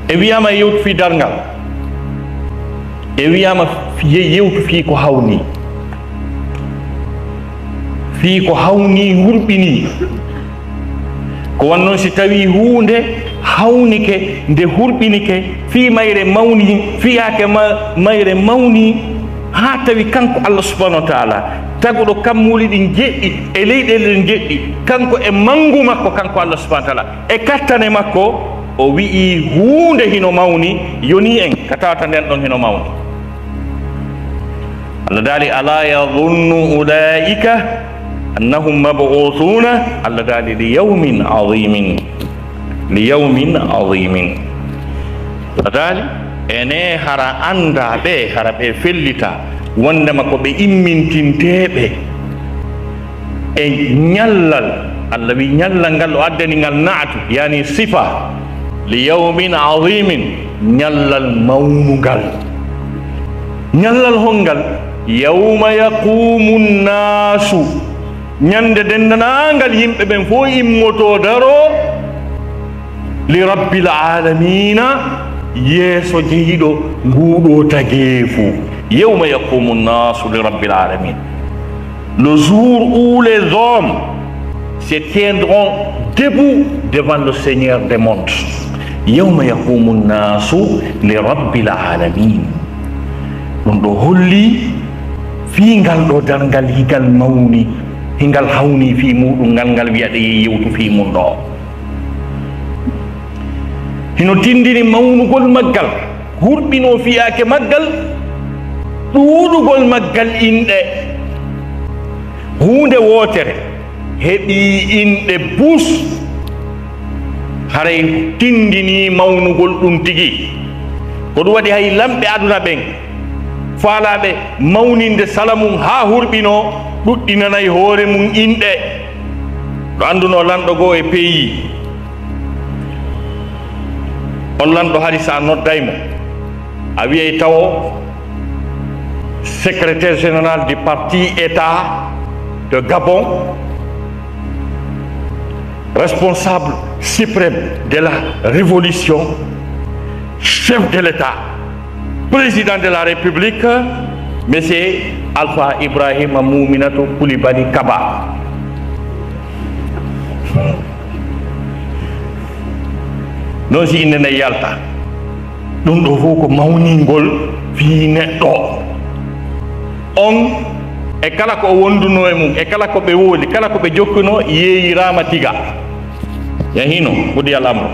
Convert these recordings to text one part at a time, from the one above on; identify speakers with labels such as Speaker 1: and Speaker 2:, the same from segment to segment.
Speaker 1: e wiyama yewtu fi darngal e wiyama yewtu fi ko hawni hurɓini ko wonnoon si tawi hunde hawnike nde hurɓinike fi mayre mawni fiyake mayre mawni ha tawi kanko Allah subhanahu wa ta'ala taguɗo kammuli ɗi jeɗɗi e leyɗele ɗe jeɗɗi kanko e mangu makko kanko Allah subhanahu wa ta'ala e kattane makko o wi'i hunde hino mawni yoni en ka tawata nden ɗon hino mawni. Allah daali ala yadhunnu ulaika annahum mab'uthuna, Allah daali li yawmin azimin, Allah daali ene hara anda ɓe hara ɓe fellita wondema ko ɓe immintinteɓe e ñallal. Allah wi ñallal ngal o addani ngal naatu yani sifa li yawmin azimin, ñallal mawnugal. ñallal hongal yawma yaqumu nnasu, ñande dendanangal yimɓe ɓen fo immoto daro li rabbil alamina, yeeso jeyiɗo nguɗo tageefu. Yawma yaqumu nnasu li rabbil alamin, le jour où les hommes se tiendront debout devant le Seigneur des mondes. Yawma yaqumu nnasu li rabbil alamin. ɗum ɗo holli fi ngal ɗo darngal higal mawni hingal hawni fi muɗum ngal wiyaɗe yewtu fi mum ɗo hino tindini mawnugol maggal, hurɓino fiyake maggal, ɗuuɗugol maggal inɗe. hunde wotere heɓi inɗe bus haray tindini mawnugol ɗum tigi. ko ɗum waɗi hay lamɓe aduna ɓen faalaɓe mawninde sala mum ha hurɓino ɗuɗɗinanayi hoore mum inɗe. ɗo anduno lanɗo goo e pays on lanɗo hari sa noddaymo a wiyay tawo secrétaire général du parti état de Gabon, responsable suprême de la révolution, chef de l'état, président de la République, monsieur Alpha Ibrahima Mouminatou Coulibaly Kaba. non si innene yalta ɗum ɗo fof ko mawningol fi neɗɗo on e kala ko o wonduno e mum e kala ko ɓe wooli kala ko ɓe jokkuno yeeyirama tiga yahino ɓudi al amro.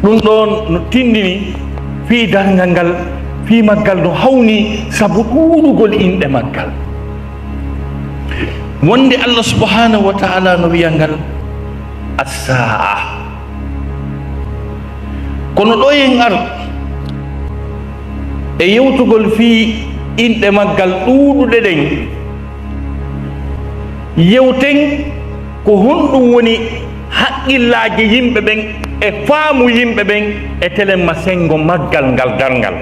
Speaker 1: ɗum ɗon no tindini fi darngal ngal fi maggal no hawni sabu ɗuuɗugol inɗe maggal. wonde Allah subhanahu wa ta'ala no wiya ngal as-sa'a, kono ɗo yen ar e yewtugol fi inɗe maggal ɗuuɗuɗe ɗen yewten ko honɗum woni haqqillaji yimɓe ɓen e faamu yimɓe ɓen e telemma sengo maggal ngal darngal.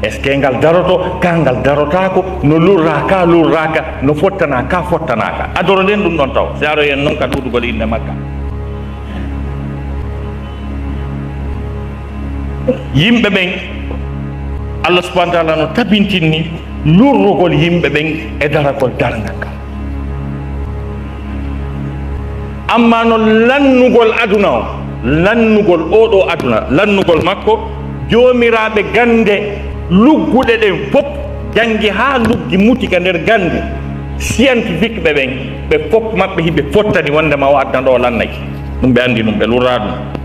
Speaker 1: est ce que ngal daroto ka ngal darotako, no lurra ka lurraka, no fottana ka fottanaka. adoro nden ɗum ɗon taw si aro yen noon ka ɗuɗugol inɗe maggal. yimɓe ɓen Allah subhanahu wa ta'ala no tabintinni lurrugol yimɓe ɓen e daragol darngal ngal. amma no lannugol aduna o, lannugol oɗo aduna, lannugol makko, jomiraɓe gande lugguɗe ɗen fof jangi ha luggi mutika nder gande scientifique ɓe ɓen ɓe fof maɓɓe hiɓe fottani wondema o adna ɗo lannaki ɗum ɓe andi ɗum ɓe lurra ɗum.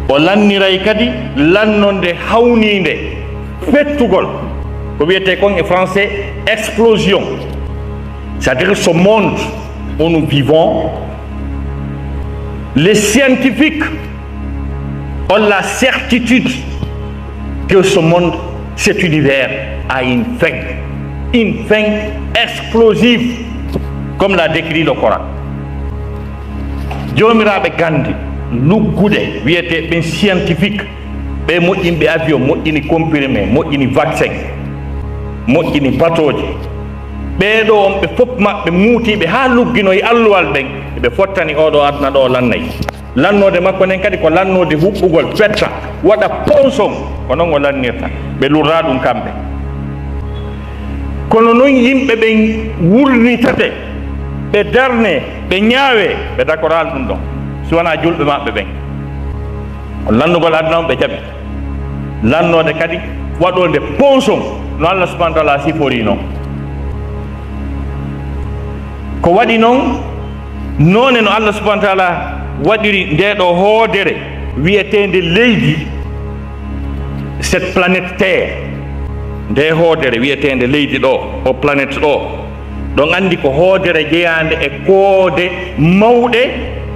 Speaker 1: o lanniray kadi lannonde hawninde fettugol ko wiyete kon e français explosion, c'est à dire ce monde où nous vivons, les scientifiques ont la certitude que ce monde, cet univers a une fin explosive, comme l'a décrit le Coran. jomiraɓe gandi luggude wiyete ɓen scientifique ɓe moƴƴinɓe avion, moƴƴini comprimé, moƴƴini vaccin, moƴƴini batoje, ɓeɗo on ɓe fof maɓɓe muutiɓe ha luggino e alluwal ɓen ɓe fottani oɗo aduna ɗo lannayi. lannode makko nen kadi ko lannode huɓɓugol fetta waɗa ponson ko noon o lannirta ɓe lurra ɗum kamɓe kono noon yimɓe ɓen wurnitate ɓe darne ɓe ñaawe ɓe dakoral ɗum ɗon si wona julɓe maɓɓe ɓen ko lannugol aduna on ɓe jaɓi lannode kadi waɗode ponson no Allah subhanahu wa taala sifori noon ko waɗi noon noone no Allah subhanahu wa taala waɗiri ndeɗo hoodere wiyetende leydi cette planète terre nde hoodere wiyetende leydi ɗo o planète ɗo ɗon andi ko hoodere jeyande e koode mawɗe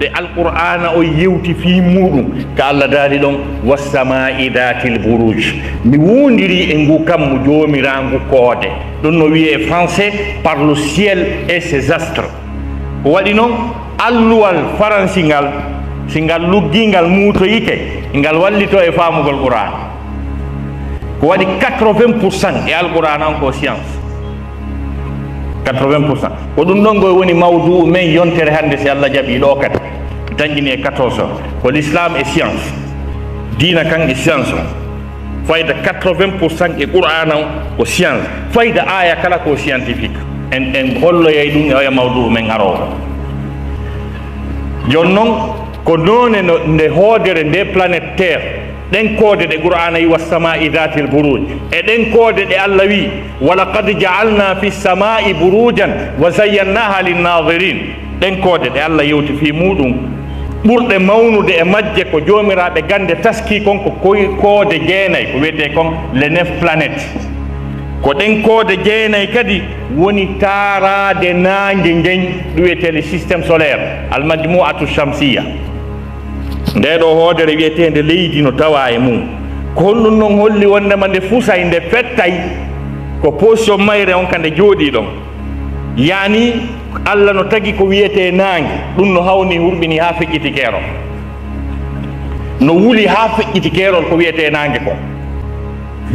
Speaker 1: ɗe alqur'ana o yewti fi muɗum ko Allah daali ɗon wassamai datil buruj mi wondiri e ngu kammu jomiragu koode ɗum no wiye français par le ciel et ses astres ko waɗi noon alluwal faransingal si ngal luggingal muutoyike ngal wallito e faamugol qur'an ko waɗi 80% e alqur'an on ko science 80% ko ɗum ɗon goye woni mawdou men yontere hannde si Allah jaɓi ɗo kadi dañƴini e 14 ko l'islam e science diina kan e science o fayda 80% e qur'ana o ko science fayda aya kala ko scientifique en holloyay ɗum e oya mawdou men arowo jon noon ko noone nde hoodere nde planète terre ɗen koode ɗe qur'ana yi wassamai datil buruj e ɗen koode ɗe Allah wi walaqad ja'alna fi samai burujan wa zayyannaha linnadirin ɗen koode ɗe Allah yewti fi muɗum ɓurɗe mawnude e majje ko jomiraɓe gande taski kon ko koode jeenayi ko wiyete kon les 9 planètes ko ɗen koode jeenayi kadi woni taarade naange ngen ɗum wiyete le systéme solaire almajmu'atu shamsiya ndeɗo hoodere wiyetende leydi no tawa e mum ko honɗum noon holli wondema nde fusay nde fettay ko position mayre on kande jooɗi ɗon yani Allah no tagi ko wiyete naange ɗum no hawni hurɓini ha feƴƴiti keerol no wuli ha feƴƴiti keerol ko wiyete naange ko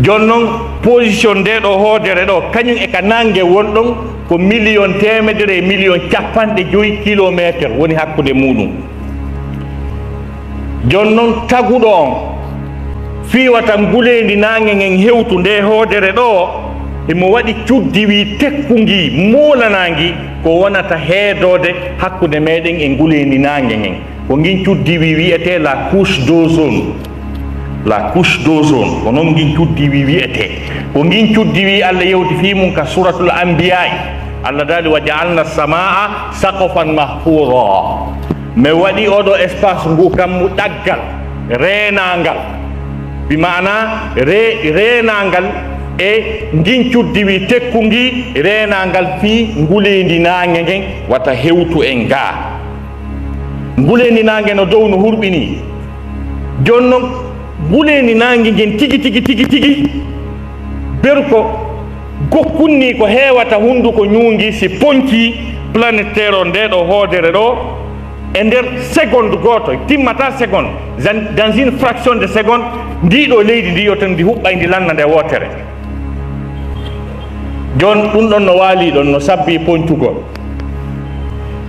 Speaker 1: jon noon position ndeɗo hoodere ɗo kañum e ka naange wonɗon ko million temedere e million 50 kilométre woni hakkude muɗum jon noon taguɗo on fiwata ngulendi naange ngen hewtu nde hoodere ɗo emo waɗi cuddi wi tekkungi muulanangi ko wonata heedode hakkude meɗen e ngulendi naange ngen ko ngin cuddi wi wiyete la couche d'ozone la couche d'ozone ko noon ngin cuddi wi wiyete ko ngin cuddi wi Allah yewti fi mum ka suratul anbiya Allah daali wa ja'alna samaa saqfan mahfura mi waɗi oɗo espace ngu kammu ɗaggal reenangal bi mana reenangal e ngin cuddi wi tekkungi reenangal fi ngulendi naange ngen wata hewtu en ga ngulendi naange no dow no hurɓini jon noon ngulendi naange ngen tigi berko gokkunni ko heewata hunduko ñuungi si ponki planète terre o ndeɗo hoodere ɗo e nder seconde goto timmata seconde dans une fraction de seconde ndiɗo leydi ndi yo tan ndi huɓɓay ndi lanna nde wotere jon ɗum ɗon no waali ɗon no sabbi poncugol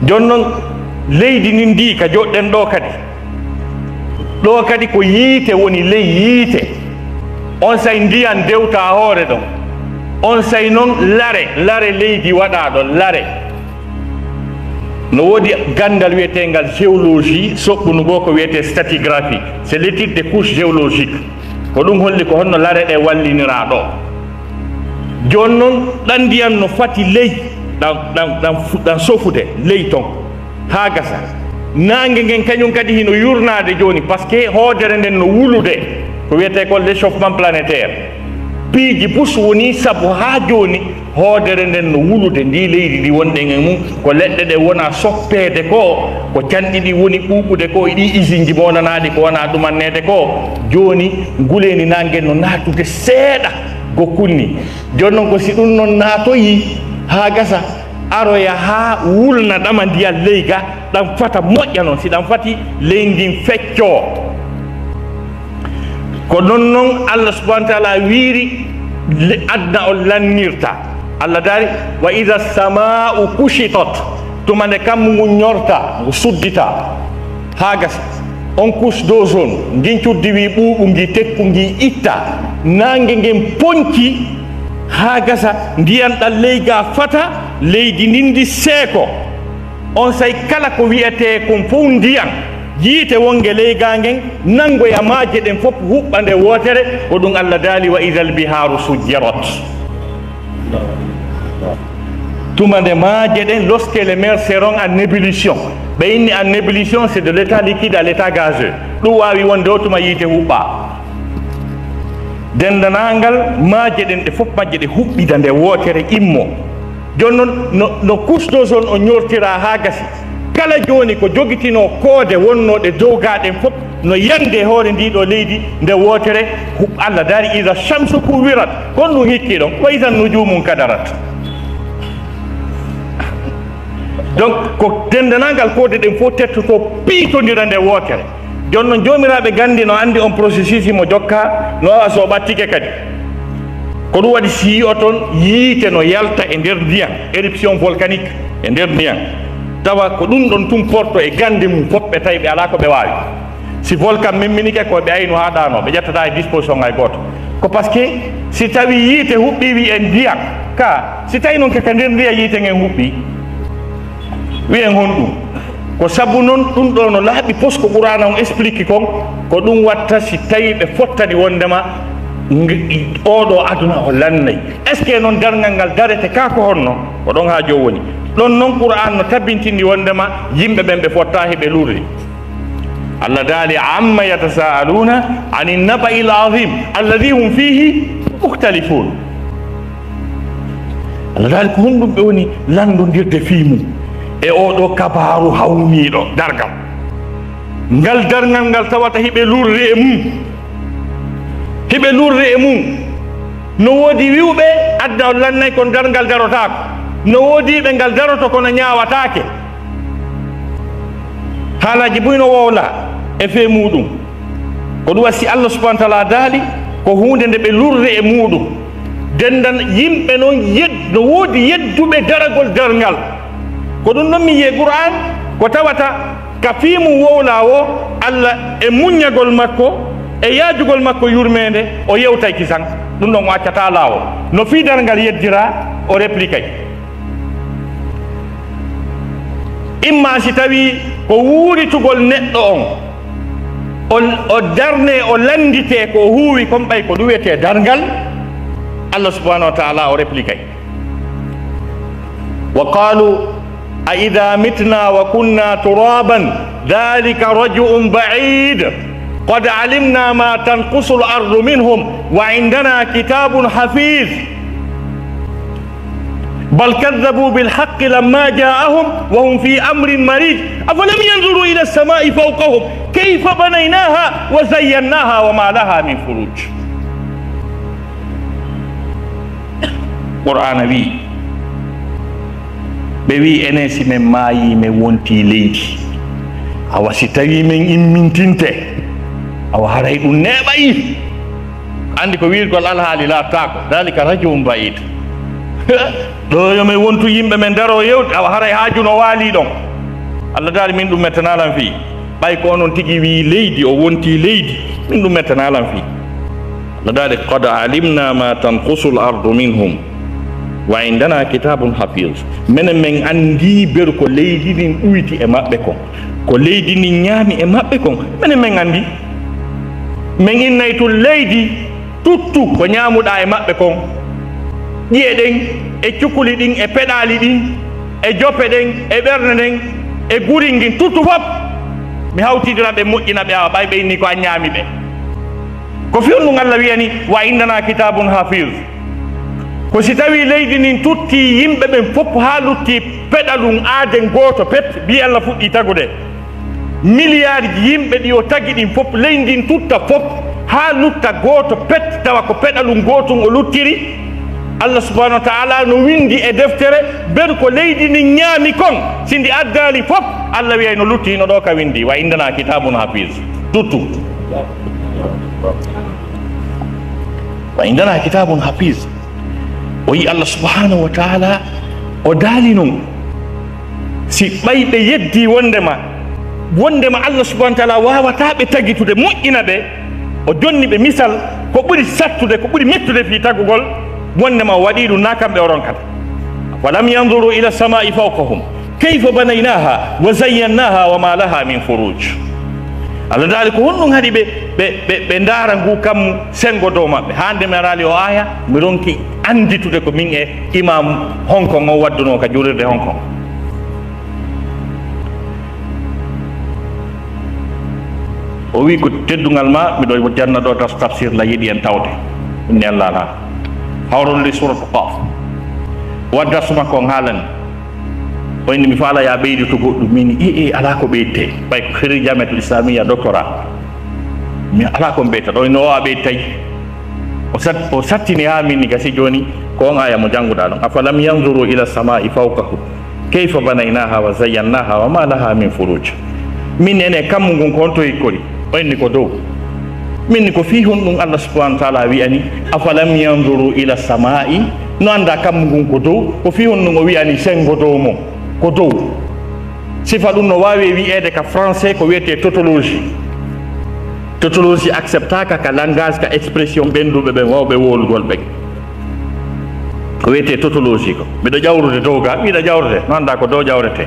Speaker 1: jon noon leydi nin ndi ka joɗɗen ɗo kadi ko yiite woni ley yiite on say ndiyan dewta hoore ɗon on say noon lare leydi waɗa ɗon lare no woodi gandal wiyetengal géologie soɓɓunugo ko wiyete stratigraphie c'est l'étude des couches géologiques ko ɗum holli ko honno lare ɗe wallinira ɗo jon noon ɗan ndiyam no fati ley ɗan sofude ley ton ha gasa naange ngen kañum kadi hino yurnade joni par ce que hoodere nden no wulude ko wiyete ko l'échauffement planétaire piiji pus woni sabu ha joni hoodere nden no wulude ndi leydi ndi wonɗen e mum ko leɗɗe ɗe wona soppede ko canɗi ɗi woni ɓuuɓude ko ɗi usine ji monanaɗi ko wona ɗumannede ko joni ngulendi naange no natude seeɗa gokkunni joni noon ko si ɗum noon naatoyi ha gasa aroya ha wulna ɗama ndiyal ley ga ɗam fata moƴƴa noon si ɗam fati ley ndin fecco ko non noon Allah subhanahu wa ta'ala wiiri adna o lannirta Allah daari wa ida sama'u kushitat tuma nde kammu ngu ñorta ngu suddita ha gasa on couche d'ozone ngin cuddi wi ɓuuɓu ngi tekku ngi itta nangue ngen ponci ha gasa ndiyan ɗan leyga fata leydi ndindi seeko on say kala ko wiyete kon fof ndiyan jiite wonge leyga ngen nangoya maaje ɗen fof huɓɓa nde wootere ko ɗum Allah daali wa idal biharu sujjirat tuma nde maaje ɗen lorsque les mers seront en ébullition ɓe inni en ébullition c'est de l'état liquide à l'état gazeux ɗum wawi wonde o tuma yiite huɓɓa dendanangal maaje ɗen ɗe fof majje ɗe huɓɓida nde wootere immo joni noon no couche d'ozone o ñortira ha gasi kala joni ko jogitino koode wonnoɗe dowgaɗen fof no yande hoore ndiɗo leydi nde wootere Allah daari ida shamsu kuwirat kon ɗum hikki ɗon wa idan nujumum kadarat donc ko dendanangal koode ɗen fof tettoto piitodira nde wootere joni noon jomiraɓe gandi no andi on processus imo jokka no wawa so ɓattike kadi ko ɗum waɗi si o toon yiite no yalta e nder ndiyam éruption volcanique e nder ndiyam tawa ko ɗum ɗon tum porto e gande mum fof ɓe tawi ɓe ala ko ɓe wawi si volcan memminike koɓe ayno ha ɗano ɓe ƴettata e disposition ngay goto ko par ce que si tawi yiite huɓɓiwi e ndiyam ka si tawi noon keka nder ndiya yiite ngen huɓɓi wiyen hon ɗum ko sabu noon ɗum ɗo no laaɓi pos ko ɓurana on explique kon ko ɗum watta si tawi ɓe fottani wondema oɗo aduna o lannay est ce que noon dargal ngal darete ka ko honno ko ɗon ha joni woni ɗon noon qur'an no tabbintindi wondema yimɓe ɓen ɓe fottahi ɓe lurri Allah daali amma yatasaaluna ani nabai l azim alladi hum fihi mukhtalifun Allah daali ko honɗum ɓe woni landodirde fii mum e oɗo kabaru hawniɗo dargal ngal dargal ngal tawata hiɓe lurri e mum hiɓe lurri e mum no woodi wiwɓe adda lannay kon dargal darotako no woodi ɓe ngal daroto kono ñawatake haalaji buyno wowla e fe muɗum ko ɗum wasi Allah subahana wa taala daali ko hunde nde ɓe lurri e muɗum dendan yimɓe noon no woodi yedduɓe daragol dargal ko ɗum noon mi yiye qur'an ko tawata ka fiimum wowla o Allah e muññagol makko e yaajugol makko yurmede o yewtay kisan ɗum ɗon o accata lawol no fiidal ngal yeddira o répliquay imma si tawi ko wuuritugol neɗɗo on o darne o landite ko huuwi comme ɓay ko ɗum wiyete dargal Allah subhanahu wa taala o répliquay wa qalu a ida mitna wa kunna turaban dhalika raj'un ba'id qad alimna ma tanqusu al-ardu minhum wa indana kitabun hafiz bal kadhabu bil haqqi lamma ja'ahum wa hum fi amrin marij afalam yanzuru ila as-sama'i fawqahum kayfa banaynaha wa zayyanaha wa ma laha min furuj Qur'ana wi ɓe wi enen si men maayi men wonti leydi awa si tawi men immintinte awa haray ɗum neɓayi andi ko wirgol alhaali lattako dalika rajulun ba'id ɗo yomin wontu yimɓe men daro yewde awa haray haaju no waali ɗon Allah daali min ɗum mettanalan fi ɓay ko onon tigi wi leydi o wonti leydi min ɗum mettanalan fi Allah daali qad alimna ma tanqusu l ardu minhum wa indana kitabun hafiz menen men andi ber ko leydi din uyti e mabɓe ko leydi din ñaami e mabɓe kon menen men andi men innay to leydi tuttu ko ñaamuɗa e mabɓe kon ƴiye ɗen e cukuli ɗin e peɗali ɗin e joppe ɗen e ɓerne ɗen e guri ngin tuttu fof mi hawtidira ɓe moƴƴina ɓe awa ɓay ɓe inni ko a ñaami ɓe ko fiyon ɗum Allah wiyani wa indana kitabun hafiz ko si tawi leydi nin tutti yimɓe ɓen fof ha lutti peɗalum aaden goto pet mbi Allah fuɗɗi tagude milliard ji yimɓe ɗi o tagi ɗin fof leydi ndin tutta fof ha lutta goto pet tawa ko peɗalum gotum o luttiri Allah subhanahu wa taala no windi e deftere ber ko leydi ndin ñaami kon si ndi addali fof Allah wiyay no lutti no ɗo ka windi wa indana kitabun hafiz tuttu wa indana kitabun hafiz o yi Allah subhanahu wa taala o daali noon si ɓayɓe yeddi wondema wondema Allah subhanahu wa ta'ala wawata ɓe tagitude moƴƴina ɓe o jonni ɓe misal ko ɓuri sattude ko ɓuri mettude fi tagugol wondema o waɗi ɗum na kamɓe o ronkata. walam yanduru ila samai fawqahum kayfa banaynaha wa zayyannaha wa ma laha min furuj. Allah daali ko honɗum haɗi ɓe ndaara ngu kam sengo dow maɓɓe. hande mi arali o aya mi ronki anditude ko min e imam Hong Kong o wadduno ka juulirde Hong Kong. o wi ko teddugal ma miɗo janna ɗo tafsir la yiɗi en tawde ɗum nellala hawronde suratu Qaf wadda suma kon haalani o inni mi faala ya ɓeydi to goɗɗum min ala ko ɓeydte ɓay ko xiri jamiatul islamia doctorat mi ala ko ɓeyta ɗo no a ɓeyd tawi o sattini ha min ni gasi joni ko on aya mo jannguɗa ɗon afalam yanzuru ila samai fawqahum kayfa banaynaha wa zayyannaha wa ma laha min furuj. min ene kammu ngun ko on to hikkori o inni ko dow min ni ko fi hon ɗum Allah subhanahu wa ta'ala wi'ani afalam yanzuru ila samai no anda kammu ngun ko dow ko fi hon ɗum o wi'ani sengo dow mo ko dow sifa ɗum no wawi wi'ede ka français ko wiyete tautologie. tautologie acceptaka ka langage ka expression ɓenduɓe ɓen wawɓe wolugol ɓen ko wiyete tautologie ko mbiɗo ƴawrude dow ga wiɗa ƴawrete no anda ko dow ƴawrete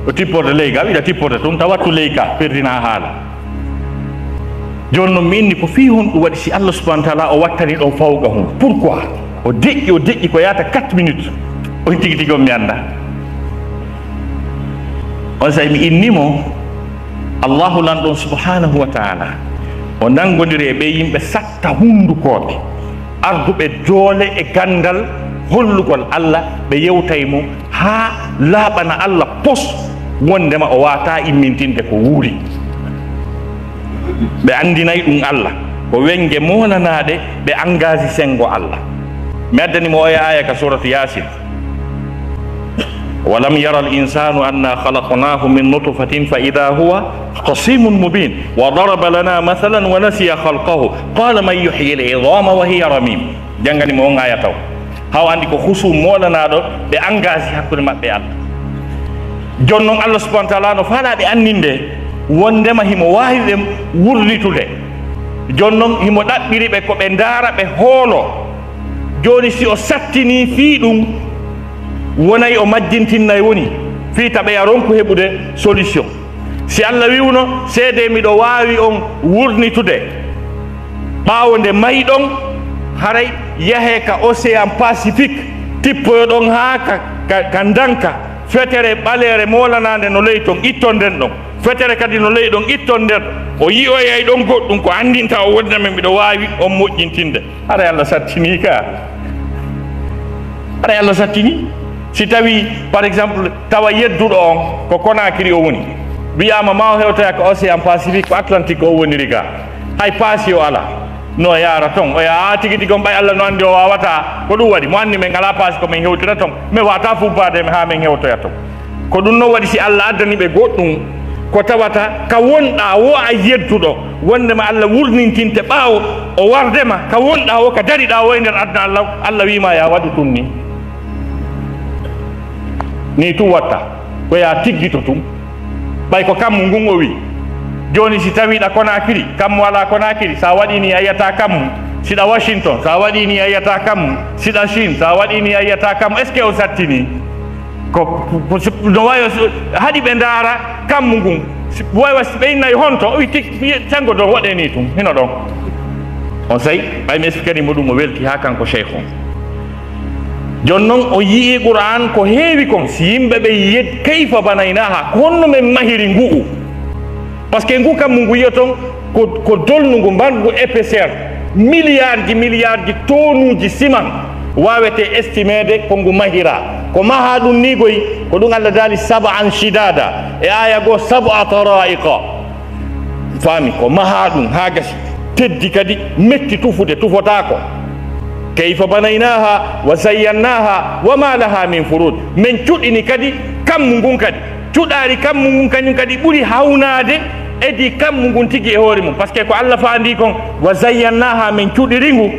Speaker 1: o tipporde ley ga wiɗa tipporde ɗum taw wattu ley ka perdina haala. joni noon mi inni ko fi hon ɗum waɗi si Allah subhanahu wa ta'ala o wattani ɗon fawga hum pourquoi o deƴƴi ko yata 4 minutes on tigi tigi on mi anda on say mi innimo Allahu lanɗon subhanahu wa ta'ala o nangodiri e ɓe yimɓe satta hundukoɓe arduɓe doole e gandal hollugol Allah ɓe yewtaymo ha laaɓana Allah pos wondema o wata immintinde ko wuuri ɓe andinayi ɗum Allah ko wenge molanaɗe ɓe engage sengo Allah. mi addanimo o e aya ka suratu Yasin walam yara al insanu anna khalaqnahu min nutfatin fa idha huwa khasimun mubin wa daraba lana mathalan wa nasiya khalqahu qala man yuhyi al idama wa hiya ramim. janganimo on aya taw haw andi ko husum molanaɗo ɓe engage hakkude maɓɓe Allah. joni noon Allah subhanahu wa ta'ala no faalaɓe anninde wondema himo wawi ɓe wurlitude. joni noon himo ɗaɓɓiri ɓe ko ɓe ndaara ɓe hoolo. joni si o sattini fii ɗum wonayi o majjintinnayi woni fii taɓeya ronku heɓude solution. si Allah wiwno seede miɗo wawi on wurnitude ɓaawo nde mayi ɗon haray yahe ka océan pacifique tippoyoɗon ha ka danka fetere ɓalere molanade no ley ton itton nden ɗon fetere kadi no ley ɗon itton nder o yiyoyay ɗon goɗɗum ko andinta o wondema mbiɗo wawi on moƴƴintinde. haray Allah sattini ka haray Allah sattini. si tawi par exemple tawa yedduɗo on ko Conakry o woni wiyama ma o hewtoya ko océan pacifique ko atlantique o woniri ga hay paasi o ala no yaara ton o yaa tigi tigi on ɓay Allah no andi o wawata ko ɗum waɗi mo anni men ala paasi ko min hewtira ton min wata fubbade ha min hewtoya ton ko ɗum no waɗi si Allah addani ɓe goɗɗum ko tawata ka wonɗa wo a yedduɗo wondema Allah wurnintinte ɓaawo o wardema ka wonɗa wo ka dariɗa wo e nder aduna Allah wima ya waɗu ɗum ni tum watta ko ya tiggito tum ɓay ko kammu ngun o wi. joni si tawiɗa Conakry kammu wala Conakry sa waɗini a yiyata kammu siɗa Washington sa waɗini a yiyata kammu siɗa Chine sa waɗini a yiyata kammu est ce que o sattini ko no wawi haɗi ɓe ndaara kammu ngun wawa ɓe innayi honto o wi tango ɗon waɗeni tum hino ɗon on sayi ɓay mi expliquanimo ɗum o welti ha kanko cheikh on. joni noon o yii Qur'an ko heewi kon si yimɓe ɓe yed kayfa banaynaha ko honno men mahiri nguu par ce que ngu kam ngu yiya ton ko dolnugu mbangu épaisseur milliard ji tonuji ciment wawete estimede ko ngu mahira ko maha ɗum ni goyi ko ɗum Allah daali sab'an shidada e aya goo sab'a taraiqa faami ko maha ɗum ha gasi teddi kadi metti tufude tufotako kayfa banaynaha wa zayyannaha wa ma laha min furud min cuɗini kadi kammu ngun kadi cuɗari kammu ngun kañum kadi ɓuuri hawnade edi kammu ngun tigi e hoore mum par ce que ko Allah faandi kon wa zayyannaha min cuɗiri ngu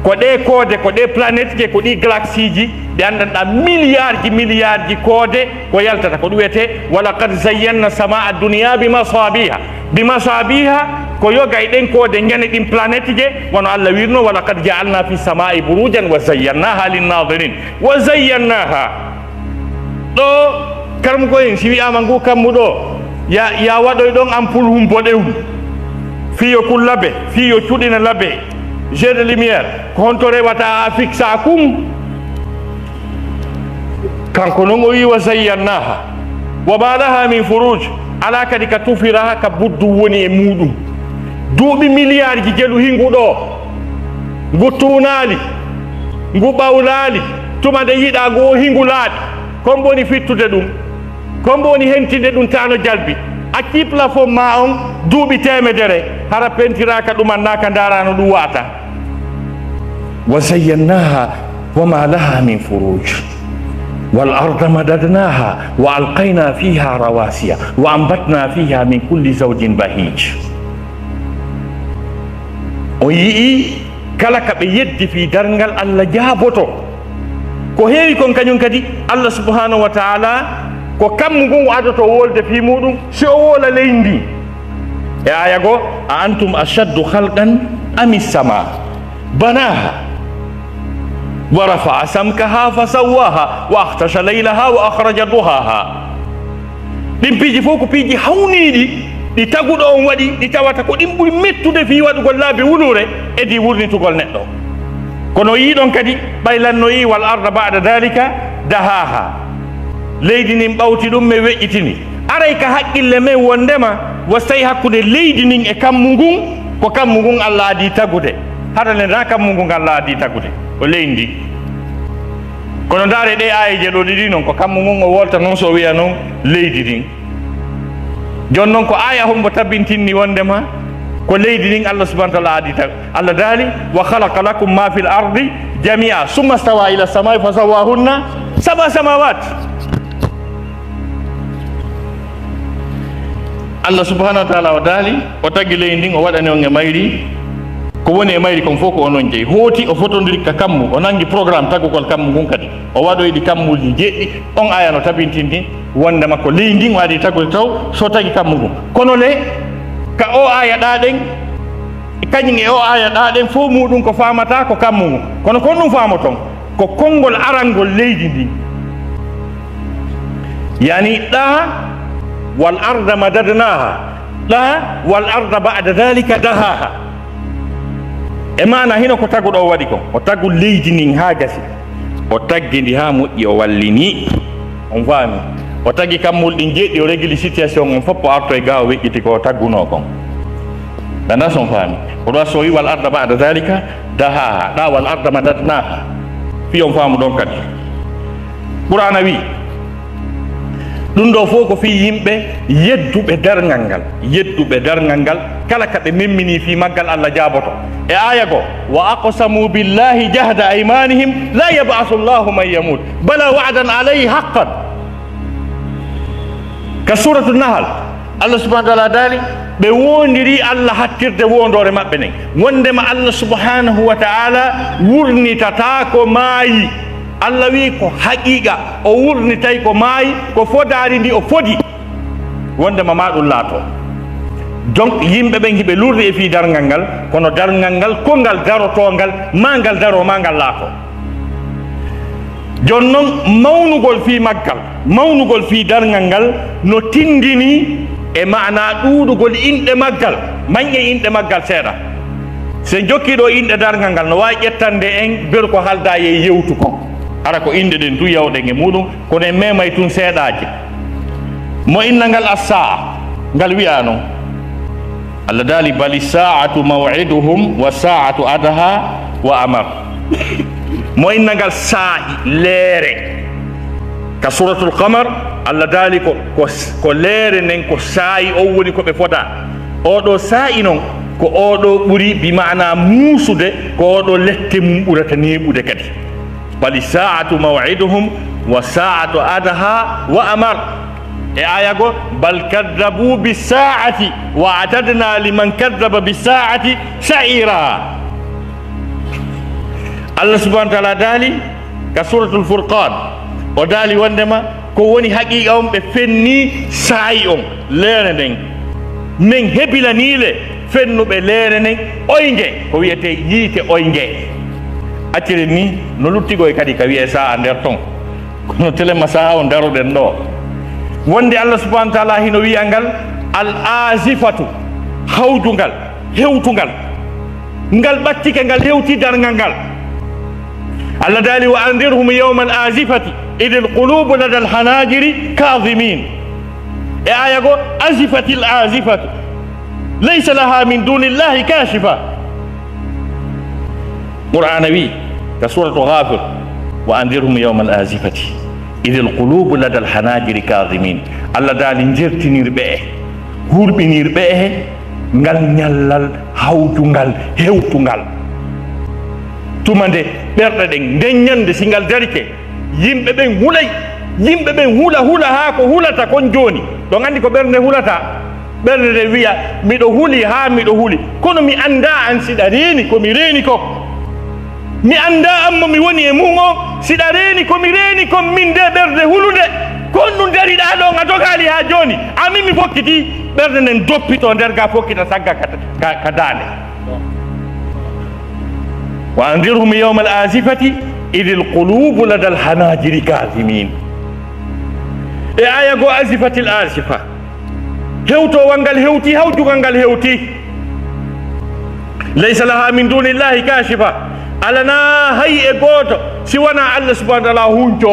Speaker 1: ko ɗe koode ko ɗe planète je ko ɗi galaxie ji ɗi andanɗa milliard ji koode ko yaltata ko ɗum wiyete walaqad zayyanna sama dunia bimasabiha ko yoga e ɗen koode ñane ɗin planète je wono Allah wirno walaqad ja'alna fi samai burujan wa zayyannaha linnadirin wa zayyannaha ɗo karmugo en si wiyama ngu kammu ɗo ya waɗoy ɗon ampoule humboɗewum fiyo kun labe fiyo cuɗina labe jeu de lumière ko honto rewata a fixa kum kanko noon o wi wa zayyannaha wa ma laha min furuj ala kadi ka tufira ka buddu woni e muɗum duuɓi milliard ji jelu hingu ɗo ngu tunali ngu ɓawlali tuma nde yiɗa ngu o hingu laaɗi kon boni fittude ɗum kon boni hentinde ɗum tano jalbi acci plafond ma on duuɓi temedere hara pentiraka ɗumannaka darano ɗum wata wa zayyannaha wama laha min furuj wal arda madadnaha wa alqayna fiha rawasiya wa ambatna fiha min kulli zawjin bahij o yii kala ka ɓe yeddi fi darngal Allah jaaboto ko heewi kon kañum kadi Allah subhanahu wa ta'ala ko kammu ngun adoto wolde fi muɗum si o wola leydi ndi e aya go a antum ashaddu khalqan ami sama banaha wa rafa'a samkaha fa sawwaha wa akhtasha laylaha wa akhraja duhaha ɗin piiji fof ko piiji hawniɗi ɗi taguɗo on waɗi ɗi tawata ko ɗin ɓuri mettude fi waɗugol laabi wulure e di wurnitugol neɗɗo kono yiɗon kadi ɓaylannoyi wal arda ba'da dalika dahaha leydi nin ɓawti ɗum mi weƴƴitini aray ka haqqille men wondema wastayi hakkude leydi nin e kammu ngun ko kammu ngun Allah adi tagude hara le na kammu ngun Allah adi tagude o leydi ndi kono ndaare ɗe ayeje ɗo ɗiɗi noon ko kammu ngun o wolta noon so wiya noon leydi ndin jon noon ko aya hombo tabbintinni wondema ko leydi ndin Allah subhanahu wa ta'ala adi tag Allah daali wa khalaqa lakum ma fil ardi jami'a summa stawa ila samai fa sawahunna sab'a samawat Allah subhanahu wa ta'ala o daali o taggi leydi ndin o waɗani on e mayri ko woni e mayri kon fof ko onon jeeyi hooti o fotodiri ka kammu o nangi programme taggugol kammu ngun kadi o waɗoyɗi kammuji jeɗɗi on aya no tabintinti wondema ko leydi ndin o adi taggude taw so tagi kammu ngun kono le ka o aya ɗaɗen kañum e o aya ɗaɗen fof muɗum ko famata ko kammu ngun kono kon ɗum famaton ko konngol arangol leydi ndin yani ɗa wal arda madadnaha ɗa wal arda ba'da dhalika dahaha e mana hino ko taguɗo o waɗi kon o taggu leydi nin ha gasi o taggi ndi ha moƴƴi o wallini on faami o taggi kammul ɗin jeɗɗi o régli situation on fof o arto e ga o weƴƴiti ko tagguno kon dana son faami oɗo so wi wal arda ba'da dhalika dahaha ɗa wal arda madadnaha fi on faamu ɗon kadi qur'ana wi ɗum ɗo fof ko fi yimɓe yedduɓe darngal ngal kala ka ɓe memmini fi maggal Allah jaaboto e aya go wa aqsamu billahi jahda aymanihim la yab'athu Allahu man yamut bala wa'dan alayhi haqqan ka suratu nahl Allah subhanahu wa ta'ala daali ɓe wondiri Allah hattirde wondore maɓɓe nen wondema Allah subhanahu wa ta'ala wurnitata ko maayi Allah wi ko haqiqa o wurnitay ko maayi ko fodari ndi o fodi wondema ma ɗum laato donc yimɓe ɓen hiɓe lurdi e fi darngal ngal kono darngal ngal kongal darotongal ma ngal daro ma ngal laato jon noon mawnugol fi darngal ngal no tindini e mana ɗuɗugol inɗe maggal mañƴe inɗe maggal seeɗa se jokkiɗo inɗe darngal ngal no wawi ƴettande en beru ko halda e yewtu kon ara ko inde ɗen tu yawɗen e muɗum kono en memay tun seeɗaji mo inna ngal as-sa'a ngal wiya noon Allah daali bali sa'atu maw'iduhum wa sa'atu adha wa amar mo inna ngal saa'i leere ka suratul qamar Allah daali ko leere nen ko saa'i o woni ko ɓe fota oɗo saa'i noon ko oɗo ɓuri bi mana muusude ko oɗo lette mum ɓurata neɓude kadi bali sa'atu maw'iduhum wa sa'atu adha wa amar e aya go bal kaddabu bis-sa'ati wa atadna liman kaddaba bis-sa'ati sa'ira Allah subhanahu wa ta'ala dali ka suratul furqan o dali wondema ko woni haqiqa on ɓe fenni saayi on leere nden min heɓilanile fennuɓe leere nden oyge ko wiyete yiite oyge accire ni no luttigoy kadi ka wiye sa a nder ton kono telema sa o daroɗen ɗo wonde Allah subhanahu wa ta'ala hino wiya ngal al azifatu hawdungal hewtungal ngal ɓattike ngal hewti darngal ngal Allah dali wa andirhum yawma al azifati idil qulubu lada al hanajiri kadhimin e aya go azifati al azifatu laysa laha min dunillahi kashifa qur'ana wi ka suratu ghafir wa andirhum yawma al azifati idil qulubu lada al hanajiri kadhimin Allah dali jertinirɓe e hurɓinirɓe e ngal ñallal hawtungal hewtungal tumande ɓerɗe ɗen ndeññande si ngal darike yimɓe ɓen hulay yimɓe ɓen hula ha ko hulata kon joni ɗon andi ko ɓernde hulata ɓernde nde wiya miɗo huli ha miɗo huli kono mi anda an siɗa reeni komi reeni ko mi anda an mo mi woni e mum o siɗa reeni komi reeni kon min de ɓerde hulude kon ɗum dariɗa ɗon a dogali ha joni amin mi fokkiti ɓerde nden doppito nder ga fokkita sagga ka dande wa andirhum yawma al azifati idil qulubu lada al hanajiri kadhimin e aya go azifati al azifa hewtowal ngal hewti hawjugal ngal hewti laysa laha min dunillahi kashifa alana hay e goto si wona Allah subhanahu wa ta'ala hunco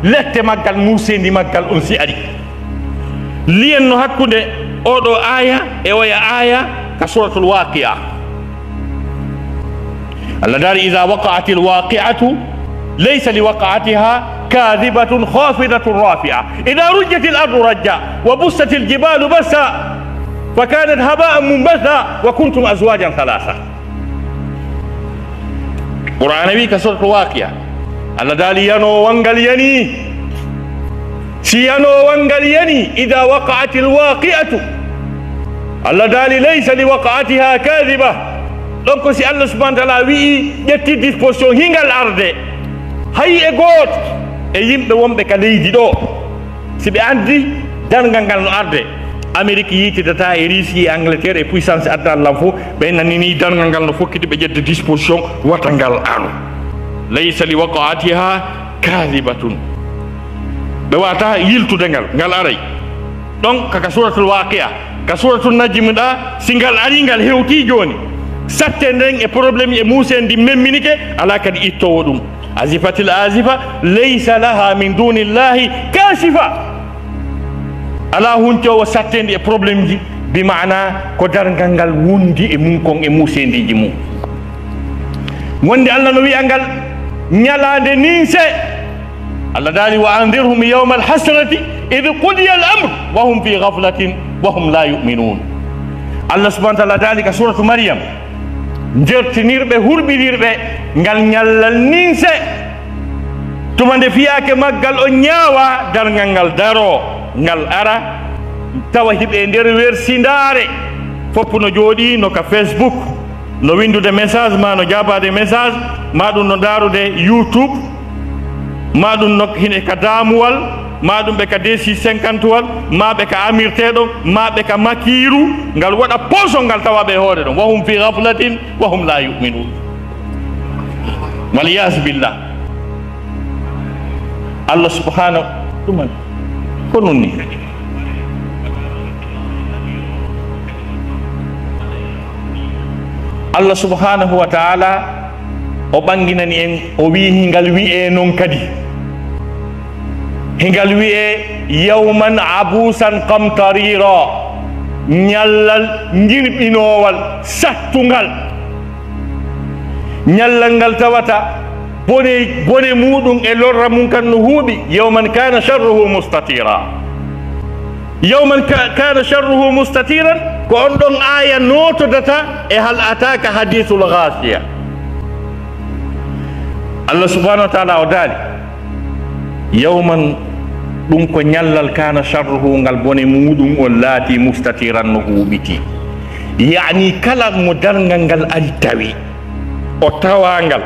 Speaker 1: lette maggal musendi maggal on si ari liyen no hakkude oɗo aya e oya aya ka suratul waqi'a Allah dari idha waqa'atil waqi'atu laysa liwaqa'atiha kadhibatun khafidatun rafi'a idha rujjatil ardu rajja wa bussatil jibalu bassa fakanat haba'an munbatha wa kuntum azwajan thalatha qur'ana wi ka suratul waqi'a Allah dali yano wangal yani si yano wangal yani idha waqa'atil waqi'atu Allah dali laysa liwaqa'atiha kadhiba donc si Allah subhanahu wa ta'ala wi ƴetti disposition hingal arde hay e goto e yimɓe wonɓe ka leydi ɗo si ɓe andi dargal ngal no arde Amérique yitidata e Russie e Angleterre e puissance addallah fof ɓe nanini dargal ngal no fokkiti ɓe ƴedde disposition wata ngal aru laysa li waqa'atiha kadhibatun ɓe wata yiltude ngal aray donc kaka suratul waqi'a ka suratul najm ɗa si ngal ari ngal hewti joni satte nden e probléme e musen ndi memminike ala kadi ittowo ɗum azifatil azifa laysa laha min dunillahi kashifa ala huncowo sattendi e probléme ji bi mana ko dargal ngal wundi e mum kon e musendiji mum wonde Allah no wi'a ngal ñalande ninse Allah dali wa andirhum yawma alhasrati id qudiya al amr wa hum fi ghaflatin wa hum la yu'minun Allah subhanahu wa ta'ala dali ka suratu maryam jertinirɓe hurɓinirɓe ngal ñallal ninse tumande fiyake maggal o ñaawa dargal ngal daro ngal ara tawa hiɓe nder wersindare foppu no jooɗi no ka Facebook no windude message ma no jabade message ma ɗum no darude YouTube ma ɗum no hine ka damuwal ma ɗum ɓe ka D650 wal ma ɓe ka amirteɗo ma ɓe ka makiru ngal waɗa poso ngal tawa ɓe hoore ɗon wahum fi ghaflatin wahum la yu'minun waliyas billah Allah subhanahu ɗuman ko nun ni Allah subhanahu wa ta'ala o ɓanginani en o wi hingal wi'e non kadi hingal wi'e yawman abusan qamtarira ñallal ngirɓinowal sattungal ñallal ngal tawata bone muɗum e lorra mum kan no huuɓi yawman kana sharruhu mustatira yawman kana sharruhu mustatiran ko on ɗon aya notodata e hal ataka hadithul ghasiya Allah subhanahu wa ta'ala o daali yawman ɗum ko ñallal kana sharruhu ngal bone muɗum on laati mustatiran no huuɓiti yani kala mo dargal ngal ari tawi o tawangal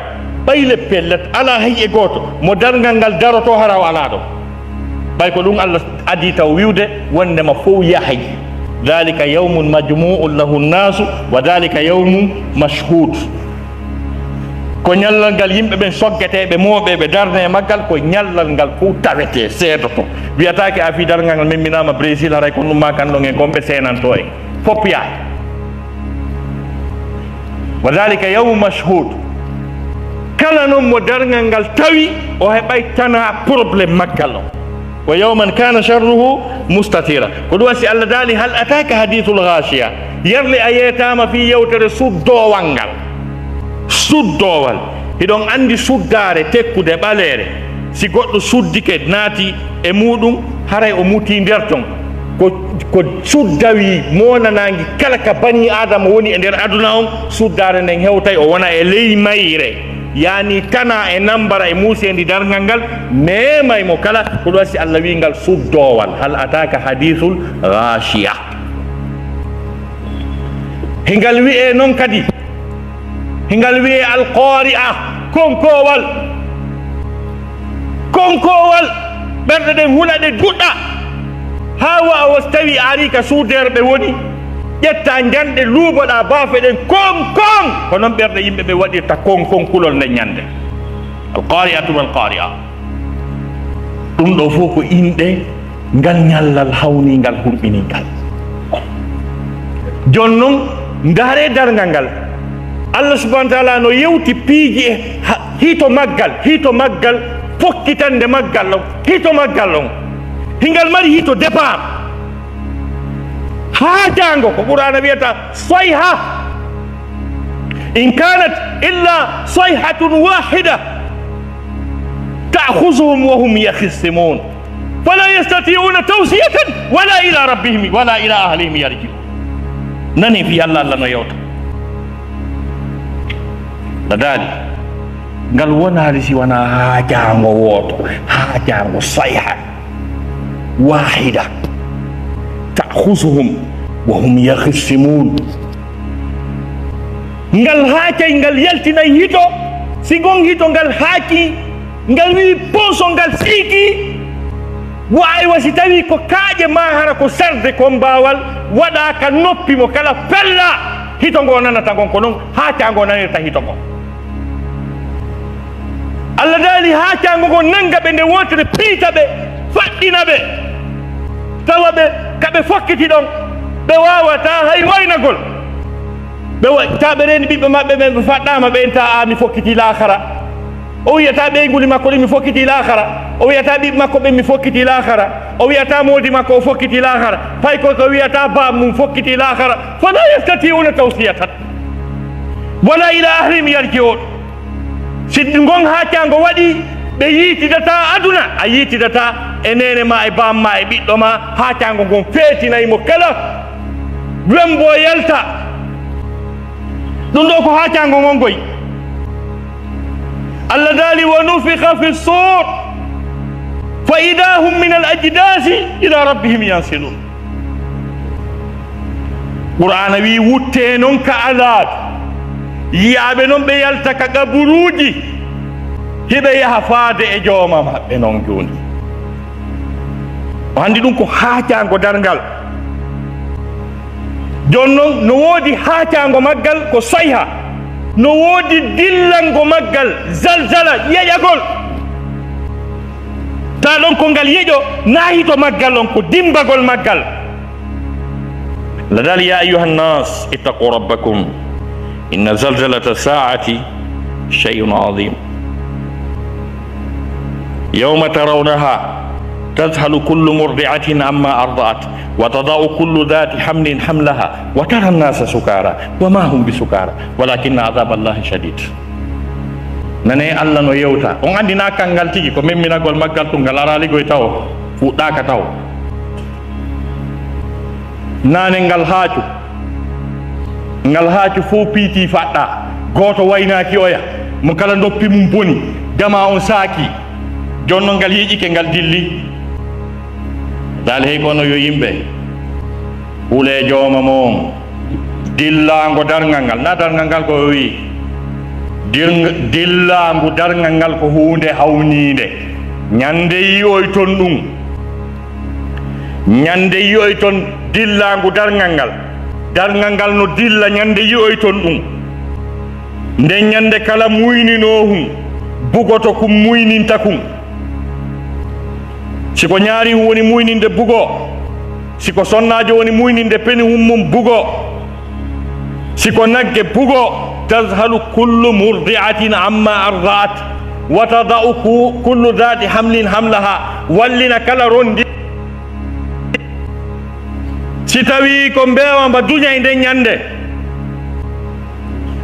Speaker 1: bayle pellet ala hayye goto mo dargal ngal daroto haraw ala do bay ko dum Allah adi taw wiwde wonde ma fo yahay dhalika yawmun majmu'un lahu an-nas wa dhalika yawmun mashhud ko nyallal ngal yimbe ben soggeteɓe moɓeɓe darne e maggal ko nyallal ngal fu tawete seedoto wiyatake a fi dargal ngal memminama Brésil haray ko ɗum ma kan ɗon e gomɓe senanto en fop yaay wa dhalika yawmun mashhud kala noon mo dargal ngal tawi o heɓay tana probléme maggal o wa yawman kana sharruhu mustatira ko ɗum wasi Allah daali hal ataka hadithul ghashiya yerle a yetama fi yewtere suddowal ngal suddowal hiɗon andi suddare tekkude ɓaleere si goɗɗo suddike naati e muɗum haray o muti nder ton ko suddawi monanagi kala ka bani adama woni e nder aduna on suddare nden hewtay o wona e ley mayre yani tana e nambara e muusendi dargal ngal memaymo kala ko ɗum wasi Allah wi ngal suddowal hal ataka hadithul ghashiya hingal wi'e noon kadi hingal wi'e alqari'a konkowal ɓerɗe ɗen hula ɗe duɗɗa ha wawa so tawi ari ka suuderɓe woni ƴetta janɗe luuboɗa baafe ɗen kon ko noon ɓerɗe yimɓe ɓe waɗirta kon kulol nde ñande alqari'atu walqari'a ɗum ɗo fof ko inɗe ngal ñallal hawningal hurɓiningal jon noon ndaare dargal ngal Allah subhanahu wa ta'ala no yewti piiji e hito maggal fokkitande maggal on hito maggal on hingal mari hito départ ha jango ko qur'ana wiyata sayha in kanat illa sayhatun wahida ta'khuzuhum wa hum yakhisimun fala yastati'una tawsiyatan wala ila rabbihim wala ila ahlihim yarji'un nani fi Allah no yewta ladali ngal wonali si wana ha jango woto ha jango sayha wahida ta'khuzuhum wa hum yakhisimun ngal haakay ngal yaltinay hito si gon hito ngal haaki ngal wi poso ngal siiki waay wasi tawi ko kaaje ma hara ko sarde ko mbawal waɗa ka noppi mo kala fella hito ngo nanata gon ko noon haacango nanirta hito ngo Allah daali haacango ngo nanga ɓe nde wotere piita ɓe faɗɗina ɓe tawa ɓe kaɓe fokkiti ɗon ɓe wawata hay waynagol ta ɓe reni ɓiɓɓe maɓɓe ɓe faɗɗama ɓe enta mi fokkiti lahara o wiyata ɓeyguli makko ɗe mi fokkiti lahara o wiyata ɓiɓɓe makko ɓe mi fokkiti lahara o wiyata moodi makko o fokkiti lahara fay ko wiyata bam mum fokkiti lahara fala yastati'una tawsiyatan wala ila ahlihim yarji'un si gon haccango waɗi ɓe yiitidata aduna a yiitidata e nene ma e bamma e ɓiɗɗo ma haccango gon feetinaymo kala wembo yalta ɗum ɗo ko haccango gon goy Allah daali wa nufiqa fi sur fa idahum min al ajdasi ila rabbihim yansilun qur'ana wi wutte non ka azab yiyaɓe noon ɓe yalta ka gaburuji hiɓe yaha faade e jooma maɓɓe noon joni o andi ɗum ko haacango dargal jon noon no woodi haacango maggal ko sayha no woodi dillango maggal zalzala yeƴagol ta ɗon ko ngal yeƴo naahito maggal on ko dimbagol maggal ladal ya ayuha nnas ittaqu rabbakum inna zalzalata saati shay'un azim yawma tarawnaha تذهل كل مرضعة عما أرضعت وتضع كل ذات حمل حملها وترى الناس سكارى وما هم بسكارى ولكن عذاب الله شديد nane Allah no yewta on andina kangal tigi ko memminagol maggal to ngal arali goy taw fuɗɗaka taw nane ngal haacu fo piiti faɗɗa goto waynaki oya mo kala doppi mum boni dama on saaki jonno ngal yiƴike ngal dilli dal hey kono yo yimɓe ɓuule jooma moon dillango dargal ngal na dargal ngal ko wi dillangu darngal ngal ko hunde hawnide ñande yiyoy ton ɗum ñande yiyoy ton dillangu darngal ngal no dilla ñande yiyoy ton ɗum nde ñande kala muyninohum bugoto kum muyninta kum siko ñaari woni muyninde bugo siko sonnajo woni muyninde peni mum bugo siko nagge bugo tazhalu kullu murdi'atin amma arda'at wa tada'u kullu dhati hamlin hamlaha wallina kala rondi si tawi ko mbewa mba duña e nden ñande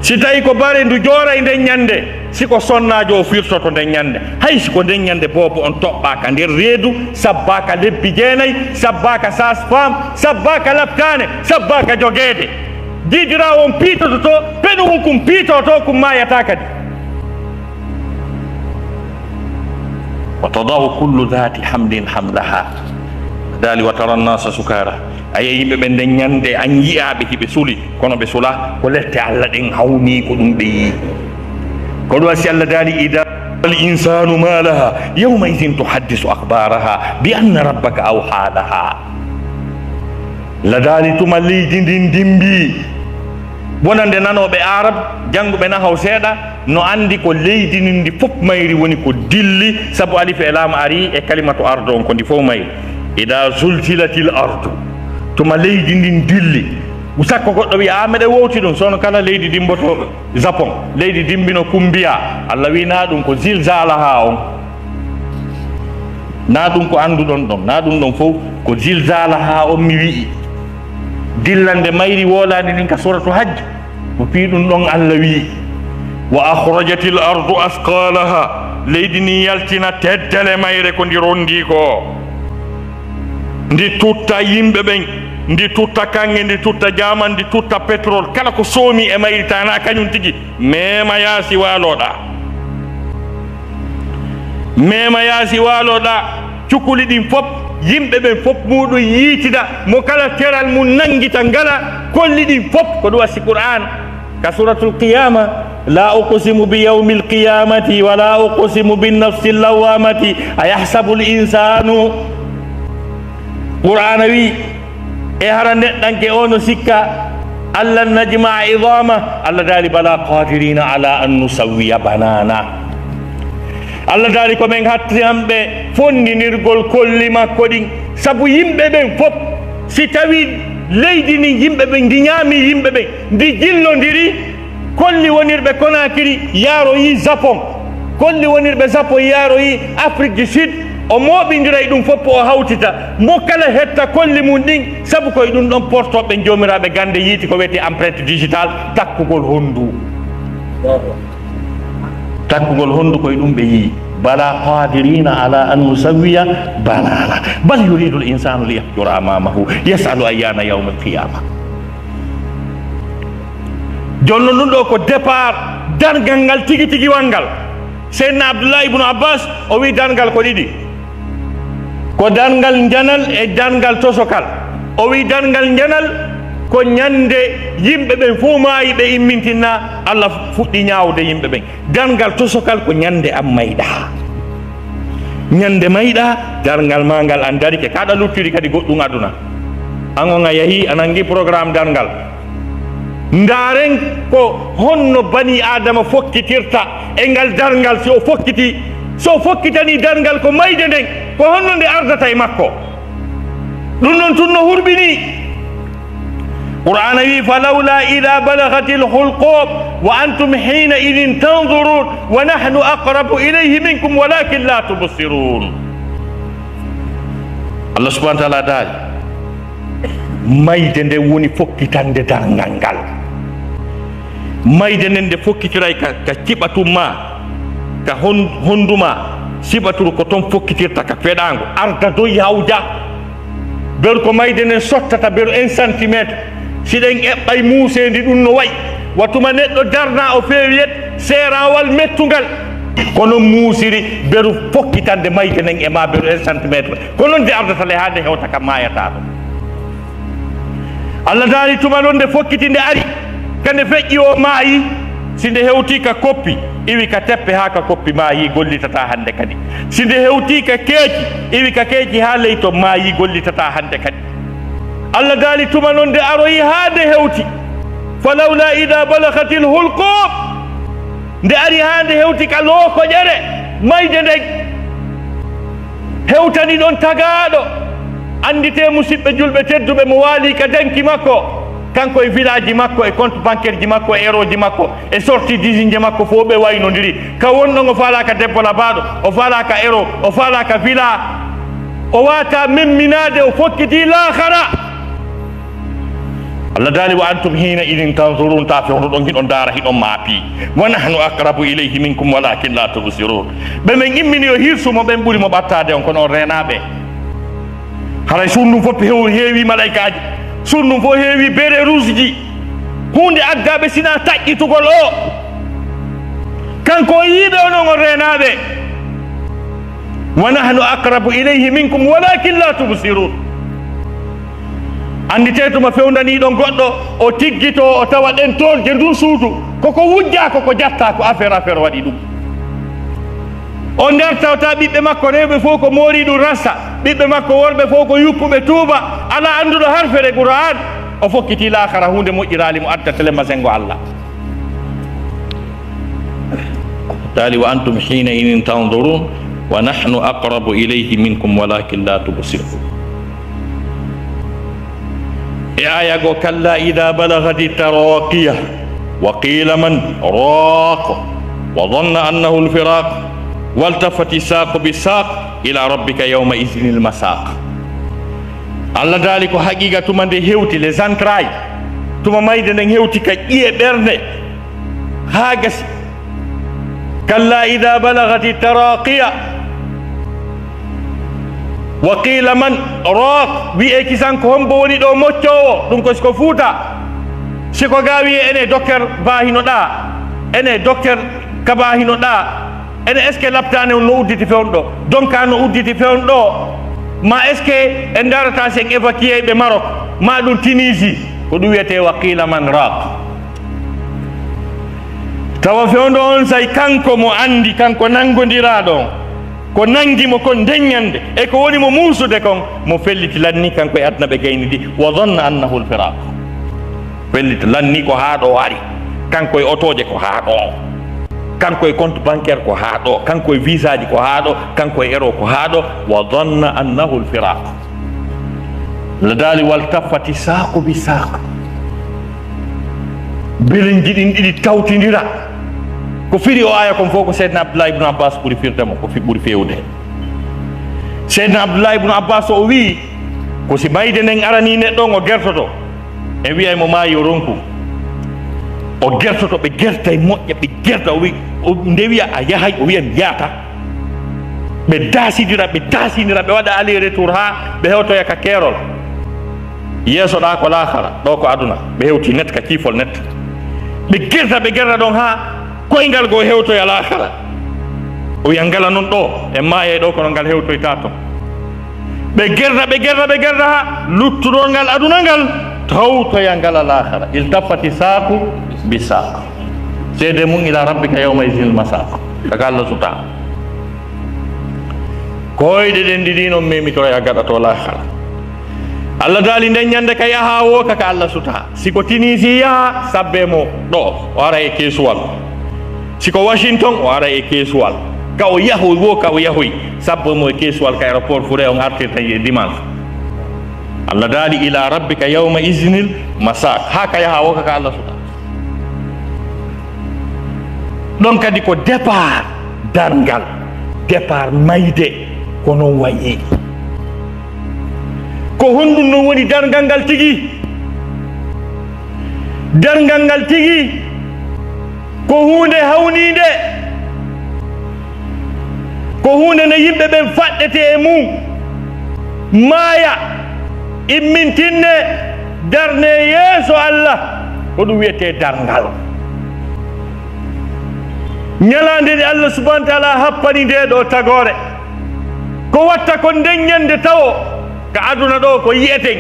Speaker 1: si tawi ko bare ndu joora e nden ñande siko sonnajo o firtoto nden ñande hay siko nden ñande bobo on toɓɓaka nder reedu sabbaka lebbi jeenayi sabbaka sage-femme sabbaka laptane sabbaka joguede jidirawo on piitoto to penu hum kum piitoto kum mayata kadi wa tadau kullu dhati hamlin hamlaha dali wa tara nnasa sukara aye yimɓe ɓe nden ñande an yiyaɓe hiɓe suuli kono ɓe suula ko lette Allah ɗen hawni ko ɗum ɓe yii ko ɗum wasi Allah daali ida al-insanu ma laha yawma idin tuhaddisu akhbaraha bi anna rabbaka awha laha la daali tuma leydi ndin dimbi wonande nanoɓe arab jannguɓe nahaw seeɗa no andi ko leydi ndin ndi fof mayri woni ko dilli sabu alif e laam ari e kalimatu ardu on ko ndi fof mayri ida zulzilatil ardu tuma leydi ndin dilli sakko goɗɗo wiya meɗe wowti ɗum sono kala leydi dimboto japon leydi dimbino kumbiya Allah wi na ɗum ko zilzalaha on na ɗum ko anduɗon ɗon na ɗum ɗon fof ko zilzalaha on mi wi'i dillande mayri wolani nin ka suratu hajj ko pi ɗum ɗon Allah wi wa akhrajatil ardu asqalaha leydi ni yaltina teddele mayre ko ndi rondi ko ndi tutta yimɓe ɓen ndi tutta kange ndi tutta jaman ndi tutta pétrole kala ko soomi e mayri tana kañum tigi mema yaasi waloɗa cukuli ɗin fof yimɓe ɓen fof muɗum yiitida mo kala teral mum nangita ngala kolli ɗin fof ko ɗum wasi qur'an ka suratul qiyama la uqsimu bi yawmi alqiyamati wa la uqsimu bin nafsi llawamati ayahsabu l insanu qur'ana wi e hara neɗɗanke o no sikka allah najma idama Allah daali bala qadirina ala an nusawwiya banana Allah daali ko men hatti hamɓe fondinirgol kolli makko ɗin sabu yimɓe ɓen fof si tawi leydi ni yimɓe ɓen ndi ñaami yimɓe ɓen ndi jillodiri kolli wonirɓe Conakry yaaroyi Japon kolli wonirɓe Japon yaaroyi Afrique du Sud o moɓidiray ɗum fof o hawtita mo kala hetta kolli mum ɗin sabu koye ɗum ɗon portoɓe jomiraɓe gande yiiti ko wiyete empreinte digital takkugol hondu koye ɗum ɓe yii bala qadirina ala an nusawwiya banana bal yuridu l insanu li yahjura amamahu yasalu ayyana yawma alqiyama jonno ɗum ɗo ko départ dargal ngal tigi tigi wangal seydna Abdullah ibnu Abbas o wi dargal ko ɗiɗi ko dargal janal e dargal tosokal o wi dargal janal ko ñande yimɓe ɓen fof maayi ɓe immintinna Allah fuɗɗi ñaawde yimɓe ɓen dargal tosokal ko ñande am mayɗa ñande mayɗa dargal ma ngal an darike kaɗa luttiri kadi goɗɗum aduna an on a yahi a nangi programme dargal ndaren ko honno bani adama fokkitirta e ngal dargal so fokkitani dargal ko mayde nden ko honno nde ardata e makko ɗum ɗon tun no hurɓini qur'ana wi falawla ida balagati lhulqub wa antum hina idin tanzurun wa nahnu aqrabu ilayhi minkum walakin la tubsirun Allah subhanahu wa ta'ala daali mayde nde woni fokkitande dargal ngal mayde nden nde fokkitiray ka ciɓatum ma ka honduma siɓaturu ko toon fokkitirta ka feɗango arda doyi hawja beru ko mayde nden sottata beru 1 centimétre siɗen eɓɓay muusendi ɗum no wayi watuma neɗɗo darna o feewiyet seerawal mettugal kono muusiri beru fokkitande mayde nden e ma beru 1 centimétre ko noon de ardata le hande hewta kam mayata ɗo Allah daali tuma ɗon nde fokkiti nde ari kande feƴƴi o maayi sinde hewti ka koppi iwi ka teppe ha ka koppi ma yi gollitata hande kadi sinde hewti ka keeji iwi ka keeji ha leyto ma yi gollitata hande kadi Allah dali tuma non de aroyi haade hewti falawla ida balagatil hulqum nde ari hande hewti ka looko ƴere mayde ndeg hewtani ɗon tagaɗo andite musidɓe julɓe tedduɓe mo waali ka danki makko kanko e village makko e compte bancaire ji makko e eroji makko e sortie d'usine makko fo ɓe waynodiri ka wonɗon o falaka debbo labaɗo o falaka ero o falaka villa o wata memminade o fokkiti lahara Allah dali wa antum hina idin tanzurun ta fe ɗon hiɗon dara hiɗon maapi wa nahnu aqrabu ilayhi minkum walakin la tubsirun ɓe men immini yo hirsumo ɓen ɓuuri mo ɓattade on kono on renaɓe haray sunnum fof heewi malaikaji sunnum fof heewi bere rouge ji hunde addaɓe sina taƴƴitugol o kanko o yiiɓe onon on renaɓe wa nahnu aqrabu ilayhi minkum walakin la tubsirun andite tuma fewndaniɗon goɗɗo o tiggito o tawa ɗen tolje ndun suudu koko wujja koko jatta ko affaire waɗi ɗum o nder tawta ɓiɓɓe makko rewɓe fof ko moori ɗum rasta ɓiɓɓe makko worɓe fof ko yuppuɓe tuuba ala annduɗo harfere qur'an o fokkiti lahara hunde moƴƴirali mo addatele masengo Allah dali wa antum hina in tanzurun wa nahnu aqrabu ilayhi minkum walakin la tubsirun آية كلا إذا بلغت التراقية وقيل من راق وظن أنه الفراق والتفت الساق بالساق إلى ربك يومئذ المساق الله ذلك حقيقة من دي هيوتي لزانتراي ثم ما يدن هيوتي كإيه برني هاجس كلا إذا بلغت التراقية وقيل من راق wi'e kisanko hombo woni ɗo moccowo ɗum ko siko fuuta siko ga wi'e ene docteur bahinoɗa ene docteur kabahinoɗa ene est ce que laptane no udditi fewnɗo donka no udditi fewnɗo ma est ce que en darata sen évacué ɓe Maroc ma ɗum Tunisie ko ɗum wiyete waqila man raq tawa fewnɗo on say kanko mo andi kanko nangodiraɗon ko nangimo kon deññande e ko woni mo muusude kon mo felliti lanni kanko e adna ɓe gayni ɗi wa dhanna annahu lfiraq felliti lanni ko haa ɗo ari kanko e otoje ko haa ɗo kanko e compte bancaire ko haa ɗo kanko e visa ji ko haa ɗo kanko e ero ko haa ɗo wa dhanna annahu lfiraq ladali waltafati saqu bi saq belenji ɗin ɗiɗi tawtidira ko firi o aya kon fof ko seydna Abdullah ibn Abbas ɓuri firdemo ko ɓuri fewde seydna Abdullah ibn Abbas o wi ko si mayde nden arani neɗɗo o gertoto e wiyay mo maayi o ronku o gertoto ɓe gerta e moƴƴa ɓe gerta o wi nde wiya a yahay o wiya mi yahata ɓe dasidira ɓe waɗa aller retour ha ɓe hewtoya ka keerol yeesoɗa ko lahara ɗo ko aduna ɓe hewti net ka kiifol net ɓe gerta ɗon ha koyngal go hewtoya lahara o wiya ngala noon ɗo e maaya ɗo kono ngal hewtoyta toon ɓe gerda ha luttuɗol ngal aduna ngal tawtoya ngala lahara iltafati saku bi sak seede mum ila rabbika yawma idin masak daga Allah suta koyɗe ɗen ɗiɗi noon memitoroya gaɗato lahara Allah daali nden ñande ka yaha wo kaka Allah suta siko Tunisie yaha sabbe mo ɗo o ara e keesuwal siko Washington o ara e keesuwal ka o yahoy wo ka o yahoy sabbo mo e keesuwal ka aéroport Fouray on artirta e dimanche Allah daali ila rabbika yawma idinil masak ha ka yaha wo kaka Allah suta ɗon kadi ko départ darngal départ mayde ko noon wayi ko honɗum noon woni darngal ngal tigi darngal ngal tigi ko hunde hawnide ko hunde nde yimɓe ɓen faɗɗete e mum maaya immintinne darne yeeso Allah ko ɗum wiyete darngal ñalande nde Allah subhanahu wa taala happani nde ɗo tagore ko watta ko ndeññande tawo ka aduna ɗo ko yiyeten